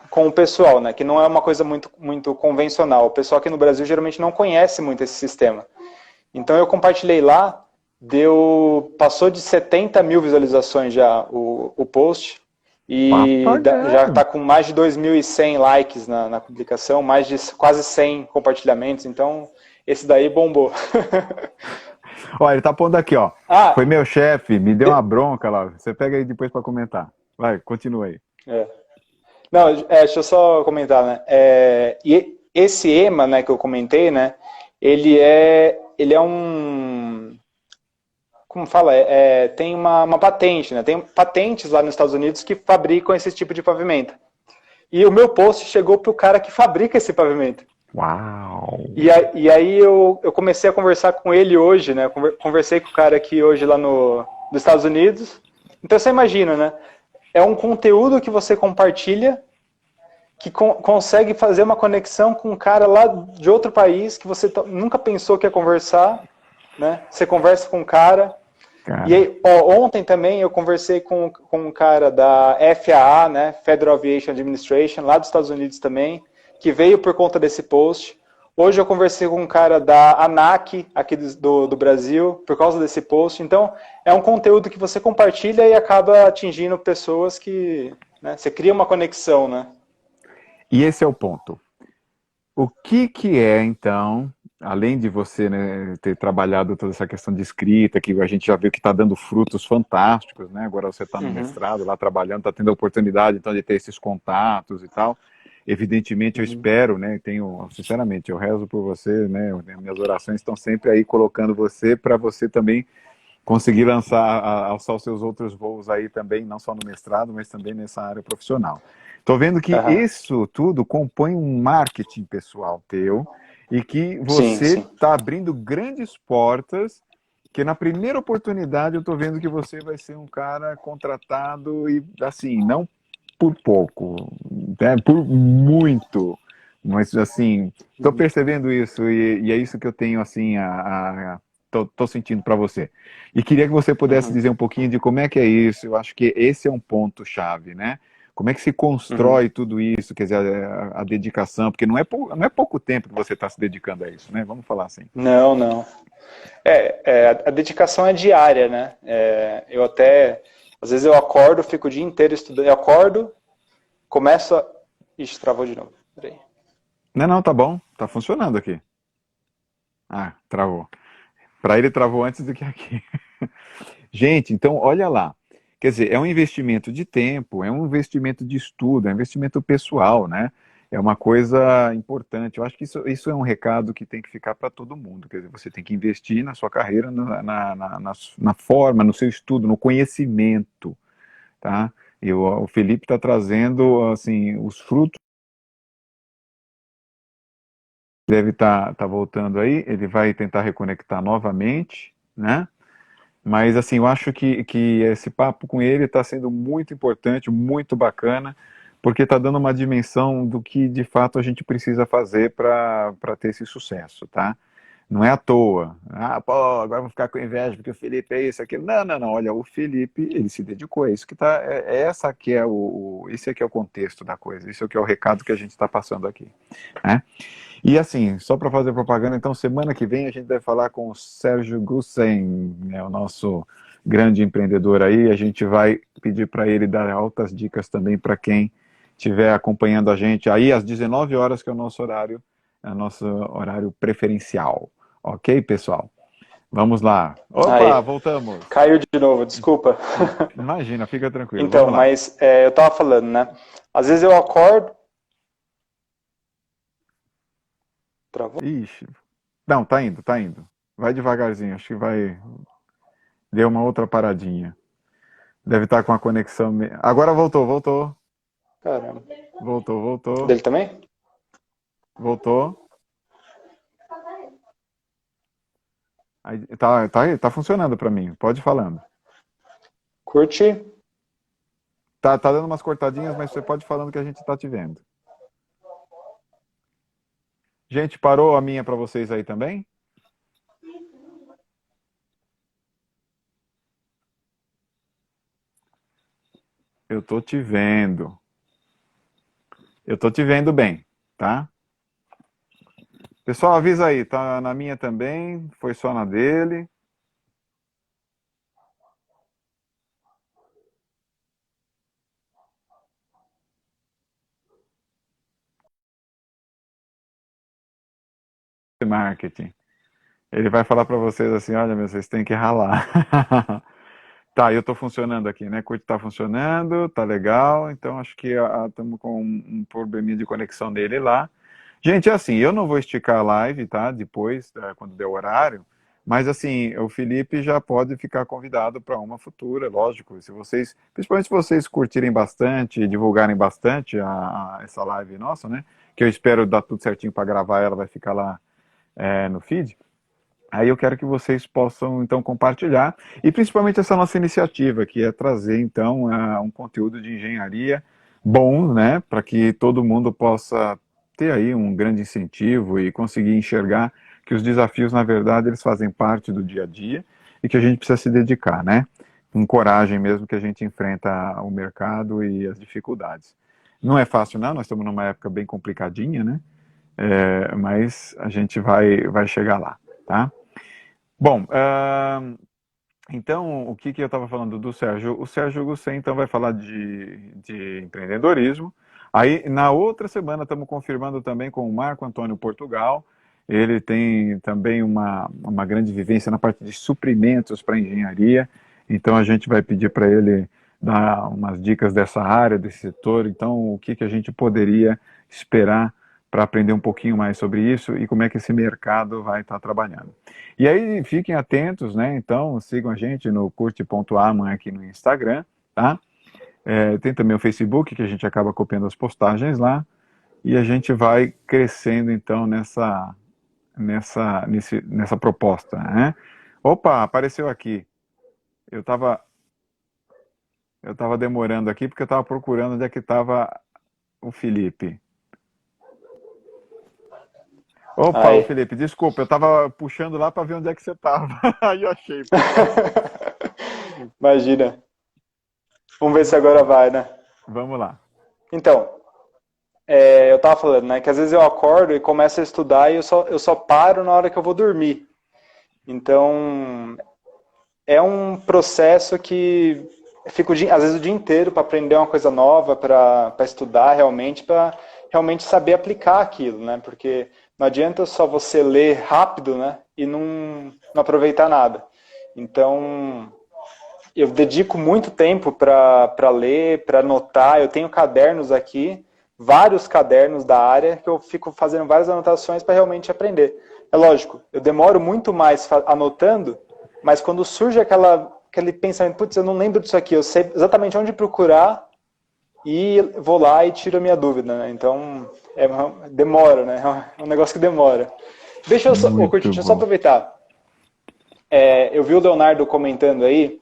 com o pessoal, né, que não é uma coisa muito convencional. O pessoal aqui no Brasil geralmente não conhece muito esse sistema. Então eu compartilhei lá, passou de 70 mil visualizações já o post, e já papagaio. está com mais de 2.100 likes na publicação, mais de quase 100 compartilhamentos, então esse daí bombou. Ó, ele tá pondo aqui, ó. Ah, Foi meu chefe, me deu uma bronca lá. Você pega aí depois para comentar. Vai, continua aí. é. Não, deixa eu só comentar, né? E esse EMA, né, que eu comentei, né, ele é um, como fala, tem uma patente, né? Tem patentes lá nos Estados Unidos que fabricam esse tipo de pavimento. E o meu post chegou pro cara que fabrica esse pavimento. Uau! E aí eu comecei a conversar com ele hoje, né? Conversei com o cara aqui hoje lá nos Estados Unidos. Então você imagina, né? É um conteúdo que você compartilha que consegue fazer uma conexão com um cara lá de outro país que você nunca pensou que ia conversar, né? Você conversa com um cara. E Cara, aí, ontem também eu conversei com um cara da FAA, né? Federal Aviation Administration, lá dos Estados Unidos também, que veio por conta desse post. Hoje eu conversei com um cara da ANAC, aqui do Brasil, por causa desse post. Então, é um conteúdo que você compartilha e acaba atingindo pessoas que, né, você cria uma conexão, né? e esse é o ponto. O que é, então, além de você, né, ter trabalhado toda essa questão de escrita, que a gente já viu que está dando frutos fantásticos, né? Agora você está no Uhum, mestrado, lá trabalhando, está tendo a oportunidade, então, de ter esses contatos e tal. Evidentemente, eu uhum, espero, né? Tenho, sinceramente, eu rezo por você, né? Minhas orações estão sempre aí colocando você para você também conseguir alçar os seus outros voos aí também, não só no mestrado, mas também nessa área profissional. Estou vendo que aham. isso tudo compõe um marketing pessoal teu e que Sim, você sim. está abrindo grandes portas, que na primeira oportunidade eu estou vendo que você vai ser um cara contratado e assim, não por pouco, né, por muito, mas assim, estou Uhum, percebendo isso e é isso que eu tenho assim tô sentindo para você. E queria que você pudesse uhum, dizer um pouquinho de como é que é isso. Eu acho que esse é um ponto chave, né? Como é que se uhum. constrói tudo isso, quer dizer, a dedicação, porque não é pouco tempo que você está se dedicando a isso, né? Vamos falar assim. Não, não. A dedicação é diária, né? Eu até, às vezes eu acordo, fico o dia inteiro estudando. Eu acordo, começo a... Ixi, travou de novo. Peraí. Não, não, tá bom, tá funcionando aqui. Ah, travou. Para ele travou antes do que aqui. Gente, então olha lá. Quer dizer, é um investimento de tempo, é um investimento de estudo, é um investimento pessoal, né? É uma coisa importante. Eu acho que isso é um recado que tem que ficar para todo mundo. Quer dizer, você tem que investir na sua carreira, na forma, no seu estudo, no conhecimento, tá? E o Felipe está trazendo, assim, os frutos deve estar voltando aí, ele vai tentar reconectar novamente, né? Mas assim, eu acho que esse papo com ele está sendo muito importante, muito bacana, porque está dando uma dimensão do que de fato a gente precisa fazer para ter esse sucesso, tá? Não é à toa. Ah, pô, agora eu vou ficar com inveja porque o Felipe é isso, aquilo. Não, não, não. Olha, o Felipe, ele se dedicou a isso que tá. Essa que é esse aqui é o contexto da coisa. Isso aqui é o recado que a gente está passando aqui, né? E assim, só para fazer propaganda, então semana que vem a gente vai falar com o Sérgio Gussen, né, o nosso grande empreendedor aí. A gente vai pedir para ele dar altas dicas também para quem estiver acompanhando a gente aí às 19 horas, que é o nosso horário preferencial. Ok, pessoal? Vamos lá. Opa, Aí, voltamos. caiu de novo, desculpa. Imagina, fica tranquilo. Então, Vamos lá. mas eu tava falando, né? Às vezes eu acordo. Travou? Ixi. Não, tá indo, tá indo. Vai devagarzinho, acho que vai. Deu uma outra paradinha. Deve estar com a conexão. Agora voltou, voltou. Caramba. Voltou, voltou. Dele também? Voltou. Aí, tá funcionando para mim. Pode ir falando. Curte. Tá dando umas cortadinhas, mas você pode ir falando que a gente tá te vendo. Gente, parou a minha para vocês aí também? Eu tô te vendo. Eu tô te vendo bem, tá? Pessoal, avisa aí, tá na minha também, foi só na dele. Marketing. Ele vai falar para vocês assim, olha, meu, vocês têm que ralar. Tá, eu tô funcionando aqui, né? Curto tá funcionando, tá legal. Então acho que estamos com um probleminha de conexão dele lá. Gente, é assim, eu não vou esticar a live, tá? Depois, quando der o horário. Mas assim, o Felipe já pode ficar convidado para uma futura, lógico. Se vocês, principalmente se vocês curtirem bastante, e divulgarem bastante essa live nossa, né? Que eu espero dar tudo certinho para gravar, ela vai ficar lá no feed. Aí eu quero que vocês possam, então, compartilhar, e principalmente essa nossa iniciativa, que é trazer, então, um conteúdo de engenharia bom, né, para que todo mundo possa ter aí um grande incentivo e conseguir enxergar que os desafios, na verdade, eles fazem parte do dia a dia e que a gente precisa se dedicar, né, com coragem mesmo que a gente enfrenta o mercado e as dificuldades. Não é fácil, não, nós estamos numa época bem complicadinha, né, mas a gente vai chegar lá, tá? Bom, então o que eu estava falando do Sérgio? O Sérgio Gussen, então, vai falar de empreendedorismo. Aí, na outra semana, estamos confirmando também com o Marco Antônio Portugal. Ele tem também uma grande vivência na parte de suprimentos para engenharia. Então, a gente vai pedir para ele dar umas dicas dessa área, desse setor. Então, o que a gente poderia esperar para aprender um pouquinho mais sobre isso e como é que esse mercado vai estar trabalhando. E aí fiquem atentos, né? Então sigam a gente no curte.aman aqui no Instagram, tá? Tem também o Facebook, que a gente acaba copiando as postagens lá, e a gente vai crescendo então nessa proposta, né? Opa, apareceu aqui. Eu estava demorando aqui porque eu estava procurando onde é que estava o Felipe. Opa, o Aí. Felipe, desculpa, eu tava puxando lá para ver onde é que você tava. Aí eu achei. Imagina. Vamos ver se agora vai, né? Vamos lá. Então, eu tava falando, né, que às vezes eu acordo e começo a estudar e eu só paro na hora que eu vou dormir. Então, é um processo que fico às vezes o dia inteiro para aprender uma coisa nova, para estudar realmente, para realmente saber aplicar aquilo, né? Porque não adianta só você ler rápido, né, e não aproveitar nada. Então, eu dedico muito tempo para ler, para anotar. Eu tenho cadernos aqui, vários cadernos da área, que eu fico fazendo várias anotações para realmente aprender. É lógico, eu demoro muito mais anotando, mas quando surge aquele pensamento, putz, eu não lembro disso aqui, eu sei exatamente onde procurar e vou lá e tiro a minha dúvida, né? Então, demora, né? É um negócio que demora. Curti, Muito deixa eu só bom. aproveitar. Eu vi o Leonardo comentando aí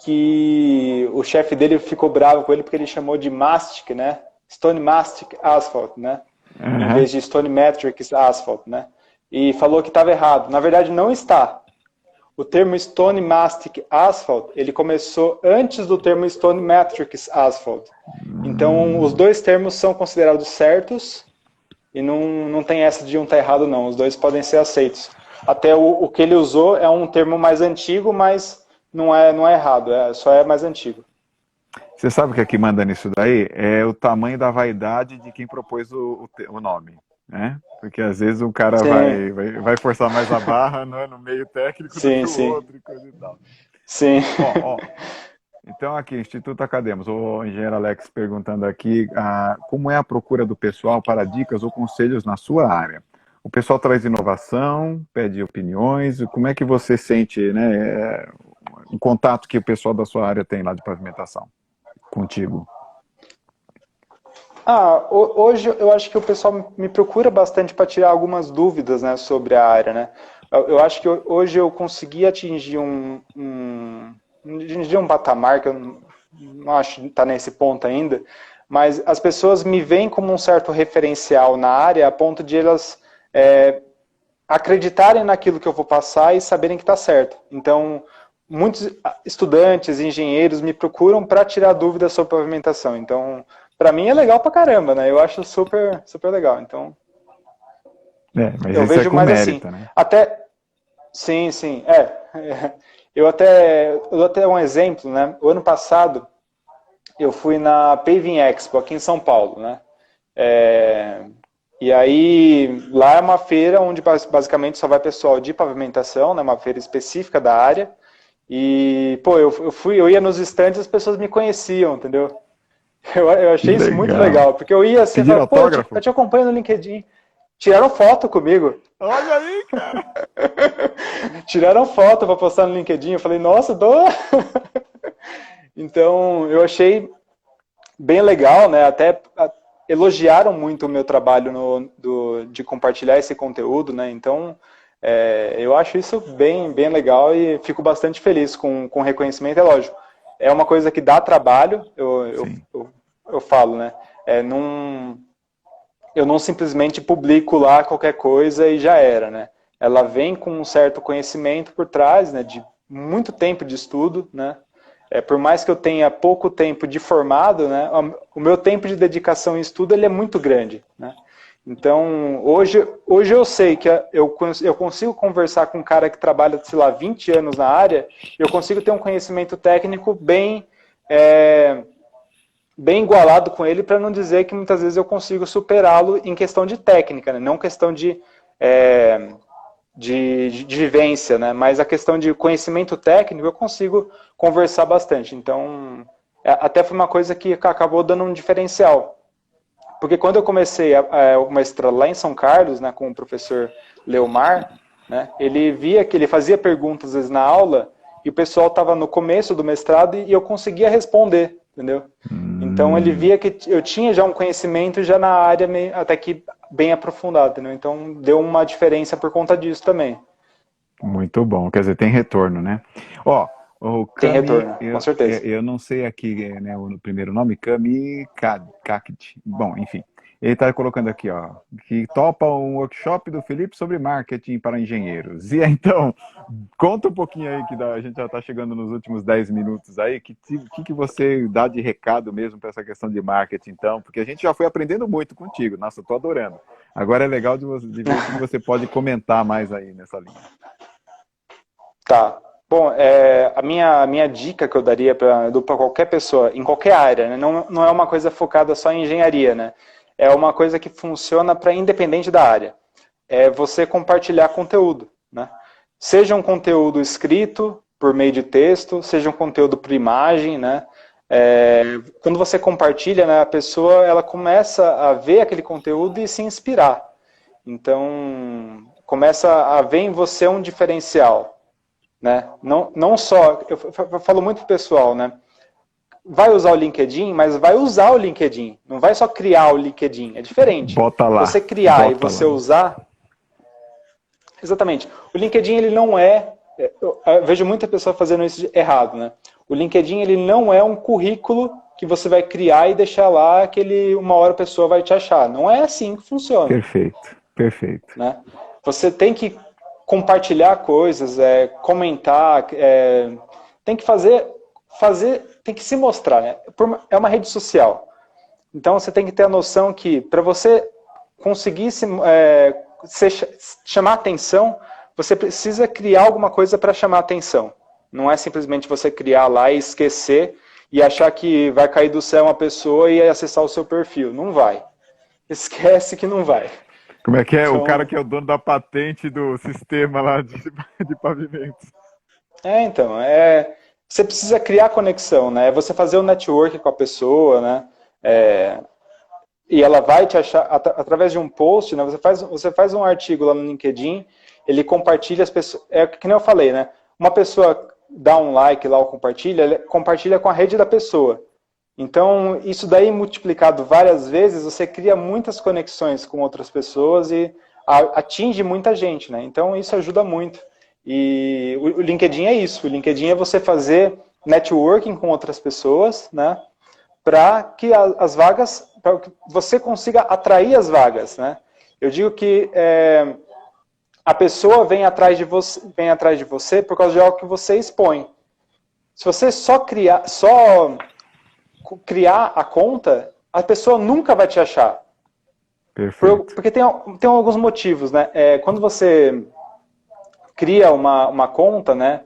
que o chefe dele ficou bravo com ele porque ele chamou de mastic, né? Stone Mastic Asphalt, né? Em Aham. vez de Stone Metric Asphalt, né? E falou que estava errado. Na verdade, não está. O termo Stone Mastic Asphalt, ele começou antes do termo Stone Matrix Asphalt. Então, os dois termos são considerados certos e não tem essa de um estar errado, não. Os dois podem ser aceitos. Até o que ele usou é um termo mais antigo, mas não é errado, só é mais antigo. Você sabe o que aqui manda nisso daí? É o tamanho da vaidade de quem propôs o nome, né? Porque às vezes um cara Sim, vai forçar mais a barra no meio técnico do que sim, o sim. outro e coisa e tal. Sim. Ó, então aqui, Instituto Academos, o engenheiro Alex perguntando aqui, como é a procura do pessoal para dicas ou conselhos na sua área? O pessoal traz inovação, pede opiniões, como é que você sente, né, o contato que o pessoal da sua área tem lá de pavimentação contigo? Hoje eu acho que o pessoal me procura bastante para tirar algumas dúvidas, né, sobre a área, né? Eu acho que hoje eu consegui atingir um patamar que eu não acho que está nesse ponto ainda, mas as pessoas me veem como um certo referencial na área a ponto de elas acreditarem naquilo que eu vou passar e saberem que está certo. Então, muitos estudantes, engenheiros me procuram para tirar dúvidas sobre pavimentação. Então, para mim é legal pra caramba, né? Eu acho super, super legal. Então, Mas eu isso é vejo com mais assim. mérito, né? Até, sim, sim, eu dou até um exemplo, né? O ano passado eu fui na Paving Expo aqui em São Paulo, né? E aí lá é uma feira onde basicamente só vai pessoal de pavimentação, né? Uma feira específica da área. E pô, eu ia nos estandes e as pessoas me conheciam, entendeu? Eu Que achei isso muito legal. legal, porque eu ia assim e Pedir falava, pô, autógrafo? eu te acompanho no LinkedIn. Tiraram foto comigo. Olha aí, cara! Tiraram foto para postar no LinkedIn. Eu falei, nossa, tô. Então, eu achei bem legal, né? Até elogiaram muito o meu trabalho de compartilhar esse conteúdo, né? Então, eu acho isso bem, bem legal e fico bastante feliz com o reconhecimento. É lógico, é uma coisa que dá trabalho, Sim. eu falo, né? Eu não simplesmente publico lá qualquer coisa e já era, né? Ela vem com um certo conhecimento por trás, né? De muito tempo de estudo, né? Por mais que eu tenha pouco tempo de formado, né? O meu tempo de dedicação em estudo ele é muito grande, né? Então, hoje eu sei que eu consigo conversar com um cara que trabalha, sei lá, 20 anos na área, e eu consigo ter um conhecimento técnico bem igualado com ele, para não dizer que muitas vezes eu consigo superá-lo em questão de técnica, né? Não questão de vivência, né? Mas a questão de conhecimento técnico eu consigo conversar bastante. Então, até foi uma coisa que acabou dando um diferencial. Porque quando eu comecei o mestrado lá em São Carlos, né, com o professor Leomar, né, ele via que ele fazia perguntas às vezes na aula e o pessoal estava no começo do mestrado e eu conseguia responder, entendeu? Então ele Hum, via que eu tinha já um conhecimento já na área até que bem aprofundado, entendeu? Então deu uma diferença por conta disso também. muito bom. Quer dizer, tem retorno, né? Ó, o Tem Cami, retorno, com certeza. eu não sei aqui, né, o primeiro nome, Cami Kakit. Bom, enfim. Ele está colocando aqui, ó, que topa um workshop do Felipe sobre marketing para engenheiros. E aí, então, conta um pouquinho aí, que a gente já está chegando nos últimos 10 minutos aí, que você dá de recado mesmo para essa questão de marketing, então? Porque a gente já foi aprendendo muito contigo. Nossa, eu tô adorando. Agora é legal de ver o que você pode comentar mais aí nessa linha. Tá. Bom, a minha dica que eu daria para qualquer pessoa, em qualquer área, né? Não é uma coisa focada só em engenharia, né? É uma coisa que funciona para independente da área. É você compartilhar conteúdo, né? Seja um conteúdo escrito por meio de texto, seja um conteúdo por imagem, né? Quando você compartilha, né, a pessoa ela começa a ver aquele conteúdo e se inspirar. Então, começa a ver em você um diferencial, né? Não só, eu falo muito pro pessoal, né? vai usar o LinkedIn, mas vai usar o LinkedIn. Não vai só criar o LinkedIn. É diferente. Bota lá. Você criar e Bota você lá. usar... Exatamente. O LinkedIn, ele não eu vejo muita pessoa fazendo isso errado, né? O LinkedIn, ele não é um currículo que você vai criar e deixar lá que uma hora a pessoa vai te achar. Não é assim que funciona. Perfeito, perfeito. Né? Você tem que compartilhar coisas, comentar, tem que tem que se mostrar, né? É uma rede social. Então você tem que ter a noção que para você conseguir chamar atenção, você precisa criar alguma coisa para chamar atenção. Não é simplesmente você criar lá e esquecer e achar que vai cair do céu uma pessoa e acessar o seu perfil. Não vai. Esquece que não vai. Como é que é? Então, o cara que é o dono da patente do sistema lá de pavimentos. Então, você precisa criar conexão, né? Você fazer o network com a pessoa, né? E ela vai te achar, através de um post, né? Você faz um artigo lá no LinkedIn, ele compartilha as pessoas, que nem eu falei, né? Uma pessoa dá um like lá ou compartilha com a rede da pessoa. Então, isso daí multiplicado várias vezes, você cria muitas conexões com outras pessoas e atinge muita gente, né? Então, isso ajuda muito. E o LinkedIn é isso. O LinkedIn é você fazer networking com outras pessoas, né? Para que as vagas, para que você consiga atrair as vagas, né? Eu digo que a pessoa vem atrás de você por causa de algo que você expõe. Se você só criar a conta, a pessoa nunca vai te achar. Perfeito. Porque tem alguns motivos, né? Quando você cria uma conta, né?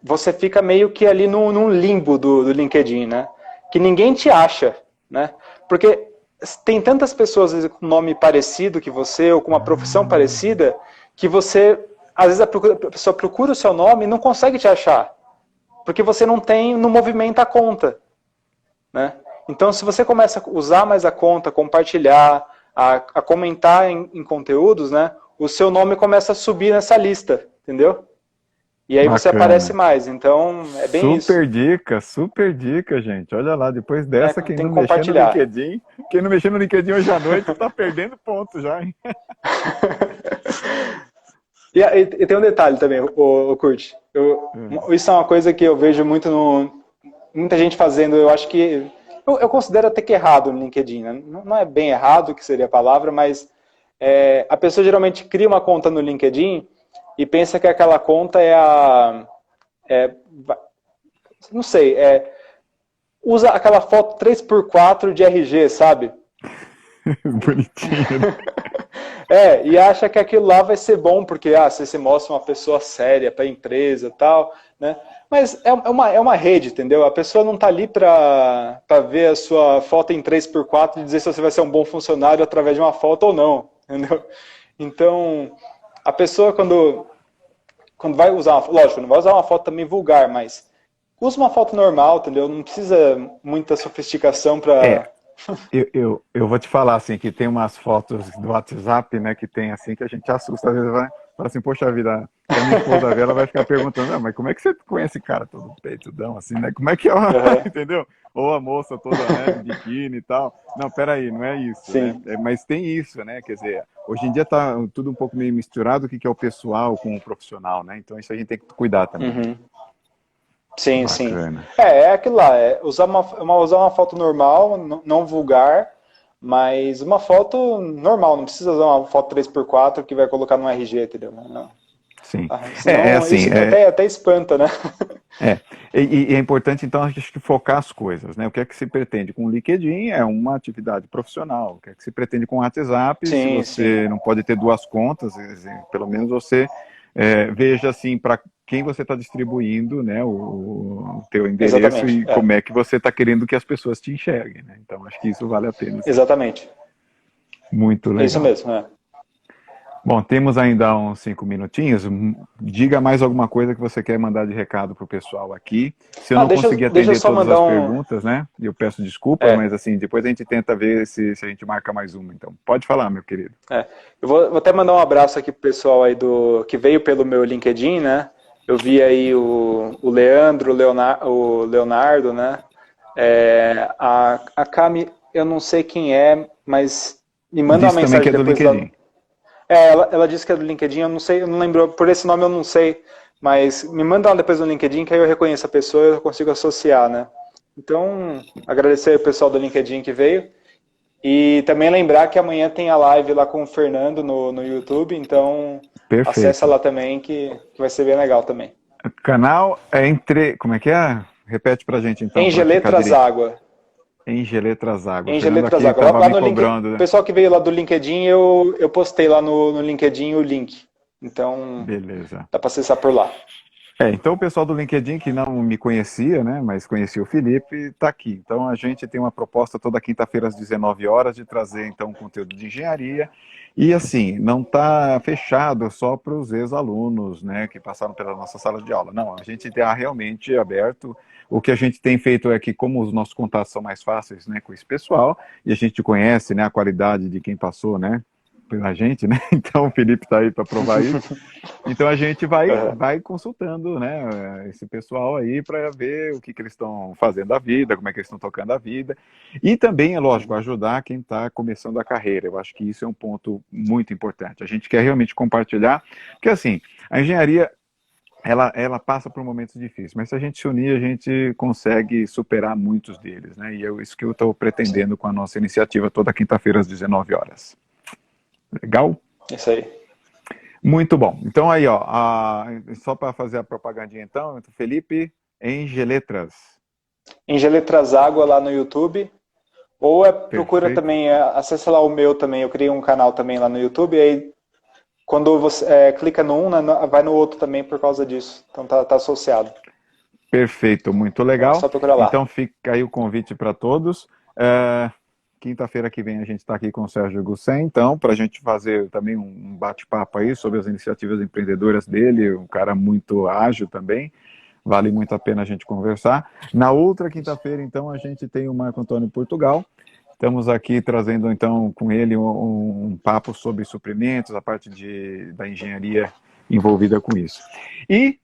Você fica meio que ali num limbo do LinkedIn, né? Que ninguém te acha, né? Porque tem tantas pessoas, às vezes, com nome parecido que você, ou com uma profissão parecida, que você, às vezes, a pessoa procura o seu nome e não consegue te achar. Porque você não movimenta a conta. Né? Então, se você começa a usar mais a conta, compartilhar, a comentar em conteúdos, né, o seu nome começa a subir nessa lista, entendeu? E aí você aparece mais. Então, é bem isso. Super dica, gente. Olha lá, depois dessa, quem não mexer no LinkedIn hoje à noite, está perdendo ponto já, hein? E tem um detalhe também, o Kurt. Isso é uma coisa que eu vejo muita gente fazendo. Eu acho que eu considero até que errado no LinkedIn, né? Não é bem errado que seria a palavra, mas a pessoa geralmente cria uma conta no LinkedIn e pensa que aquela conta não sei, usa aquela foto 3x4 de RG, sabe? Bonitinho. E acha que aquilo lá vai ser bom, porque você mostra uma pessoa séria para a empresa e tal, né? Mas é uma rede, entendeu? A pessoa não está ali para ver a sua foto em 3x4 e dizer se você vai ser um bom funcionário através de uma foto ou não, entendeu? Então, a pessoa quando vai usar lógico, não vai usar uma foto também vulgar, mas usa uma foto normal, entendeu? Não precisa muita sofisticação para... Eu vou te falar, assim, que tem umas fotos do WhatsApp, né, que tem, assim, que a gente assusta, às vezes fala assim, poxa vida, a minha esposa vê, ela vai ficar perguntando, mas como é que você conhece esse cara todo peitudão, assim, né, como é que é, entendeu? Ou a moça toda, né, de biquíni e tal. Não, peraí, não é isso, Sim. né? Mas tem isso, né, quer dizer, hoje em dia tá tudo um pouco meio misturado, o que é o pessoal com o profissional, né, então isso a gente tem que cuidar também. Uhum. Sim, Bacana. sim. É aquilo lá, usar uma foto normal, não vulgar, mas uma foto normal, não precisa usar uma foto 3x4 que vai colocar no RG, entendeu? Não. Sim. Senão, assim, isso até espanta, né? E é importante, então, a gente focar as coisas, né? O que é que se pretende com o LinkedIn é uma atividade profissional. O que é que se pretende com o WhatsApp? Sim, se você não pode ter duas contas, pelo menos você veja, assim, para quem você está distribuindo, né, o teu endereço. Exatamente, e como é que você está querendo que as pessoas te enxerguem, né? Então, acho que isso vale a pena. Assim. Exatamente. Muito legal. É isso mesmo, Bom, temos ainda uns 5 minutinhos. Diga mais alguma coisa que você quer mandar de recado para o pessoal aqui. Se eu não conseguir atender todas as perguntas, né? Eu peço desculpa, mas assim, depois a gente tenta ver se a gente marca mais uma. Então, pode falar, meu querido. Eu vou até mandar um abraço aqui pro pessoal aí que veio pelo meu LinkedIn, né? Eu vi aí o Leandro, o Leonardo, né? A Cami, eu não sei quem é, mas me manda uma Disse também que mensagem é do depois lá. LinkedIn. Ela disse que é do LinkedIn, eu não sei, eu não lembro, por esse nome eu não sei, mas me manda lá depois no LinkedIn que aí eu reconheço a pessoa e eu consigo associar, né? Então, agradecer ao pessoal do LinkedIn que veio e também lembrar que amanhã tem a live lá com o Fernando no YouTube, então acessa Perfeito. lá também que vai ser bem legal também. O canal é entre... Como é que é? Repete pra gente então, Enge para ficar Letras direito. Água. Enge Letras Água. O Enge Fernando Letras aqui Água. estava Lá me no link, cobrando, o né? pessoal que veio lá do LinkedIn, eu postei lá no LinkedIn o link. Então, Beleza. dá para acessar por lá. Então o pessoal do LinkedIn que não me conhecia, né, mas conhecia o Felipe, está aqui. Então a gente tem uma proposta toda quinta-feira às 19 horas de trazer então um conteúdo de engenharia. E assim, não está fechado só para os ex-alunos, né, que passaram pela nossa sala de aula. Não, a gente está realmente aberto. O que a gente tem feito é que, como os nossos contatos são mais fáceis, né, com esse pessoal, e a gente conhece, né, a qualidade de quem passou, né, pela gente, né? Então o Felipe está aí para provar isso. Então a gente Uhum. vai consultando, né, esse pessoal aí para ver o que eles estão fazendo da vida, como é que eles estão tocando a vida. E também, é lógico, ajudar quem está começando a carreira. Eu acho que isso é um ponto muito importante. A gente quer realmente compartilhar, porque assim, a engenharia ela passa por momentos difíceis, mas se a gente se unir, a gente consegue superar muitos deles, né? E é isso que eu estou Sim, pretendendo com a nossa iniciativa toda quinta-feira às 19 horas. Legal? isso aí. Muito bom. Então aí, ó, só para fazer a propagandinha então, Felipe Engeletras. Enge Letras Água lá no YouTube. Ou procura Perfeito. também, acessa lá o meu também. Eu criei um canal também lá no YouTube. E aí, quando você clica no um, né, vai no outro também por causa disso. Então tá associado. Perfeito, muito Então é legal. só procurar lá. Então fica aí o convite para todos. É, quinta-feira que vem a gente está aqui com o Sérgio Gussen, então, para a gente fazer também um bate-papo aí sobre as iniciativas empreendedoras dele, um cara muito ágil também. Vale muito a pena a gente conversar. Na outra quinta-feira, então, a gente tem o Marco Antônio Portugal. Estamos aqui trazendo, então, com ele um papo sobre suprimentos, a parte da engenharia envolvida com isso. E,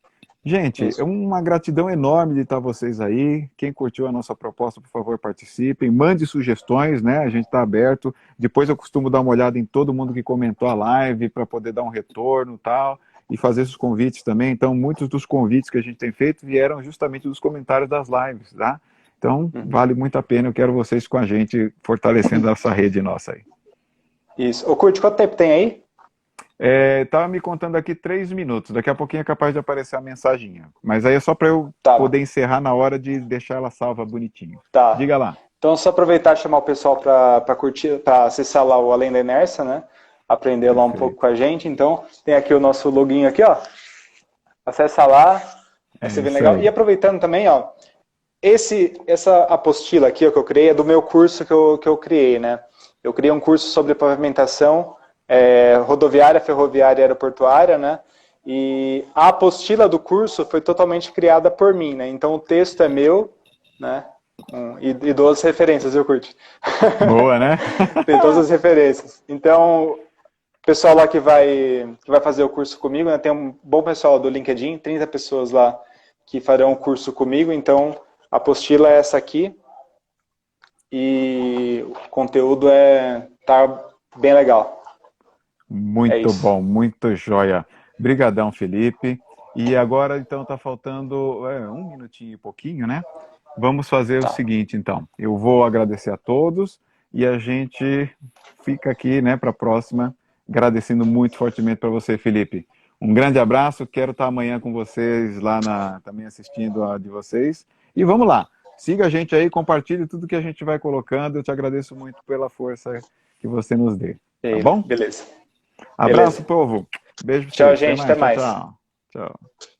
gente, é Isso. uma gratidão enorme de estar vocês aí. Quem curtiu a nossa proposta, por favor, participem. Mande sugestões, né? A gente está aberto. Depois eu costumo dar uma olhada em todo mundo que comentou a live para poder dar um retorno e tal. E fazer esses convites também. Então, muitos dos convites que a gente tem feito vieram justamente dos comentários das lives, tá? Então, Uhum. vale muito a pena. Eu quero vocês com a gente, fortalecendo essa rede nossa aí. Isso. Ô, Curte, quanto tempo tem aí? Estava me contando aqui 3 minutos. Daqui a pouquinho é capaz de aparecer a mensaginha. Mas aí é só para eu Tá, poder encerrar na hora de deixar ela salva bonitinho. tá. Diga lá. Então, só aproveitar e chamar o pessoal para curtir, para acessar lá o Além da Inércia, né? Aprender lá um pouco com Perfeito. a gente. Então, tem aqui o nosso login aqui, ó. Acessa lá, vai É ser bem isso legal. E aí. aproveitando também, ó, essa apostila aqui ó, que eu criei é do meu curso que eu criei, né? Eu criei um curso sobre pavimentação rodoviária, ferroviária e aeroportuária, né? E a apostila do curso foi totalmente criada por mim, né? Então o texto é meu, né? E 12 referências, eu curto. Boa, né? Tem todas as referências. Então, o pessoal lá que vai fazer o curso comigo, né? Tem um bom pessoal do LinkedIn, 30 pessoas lá que farão o curso comigo, então a apostila é essa aqui e o conteúdo tá bem legal. É Muito isso. bom, muito joia. Brigadão, Felipe. E agora, então, está faltando 1 minutinho e pouquinho, né? Vamos fazer o Tá. seguinte, então. Eu vou agradecer a todos e a gente fica aqui, né, para a próxima, agradecendo muito fortemente para você, Felipe. Um grande abraço, quero estar amanhã com vocês lá também assistindo a de vocês. E vamos lá, siga a gente aí, compartilhe tudo que a gente vai colocando. Eu te agradeço muito pela força que você nos dê. Tá bom? Beleza. Abraço, Beleza. povo. Beijo pra Tchau, vocês. Até gente. Até mais. Tchau, mais. tchau. Tchau.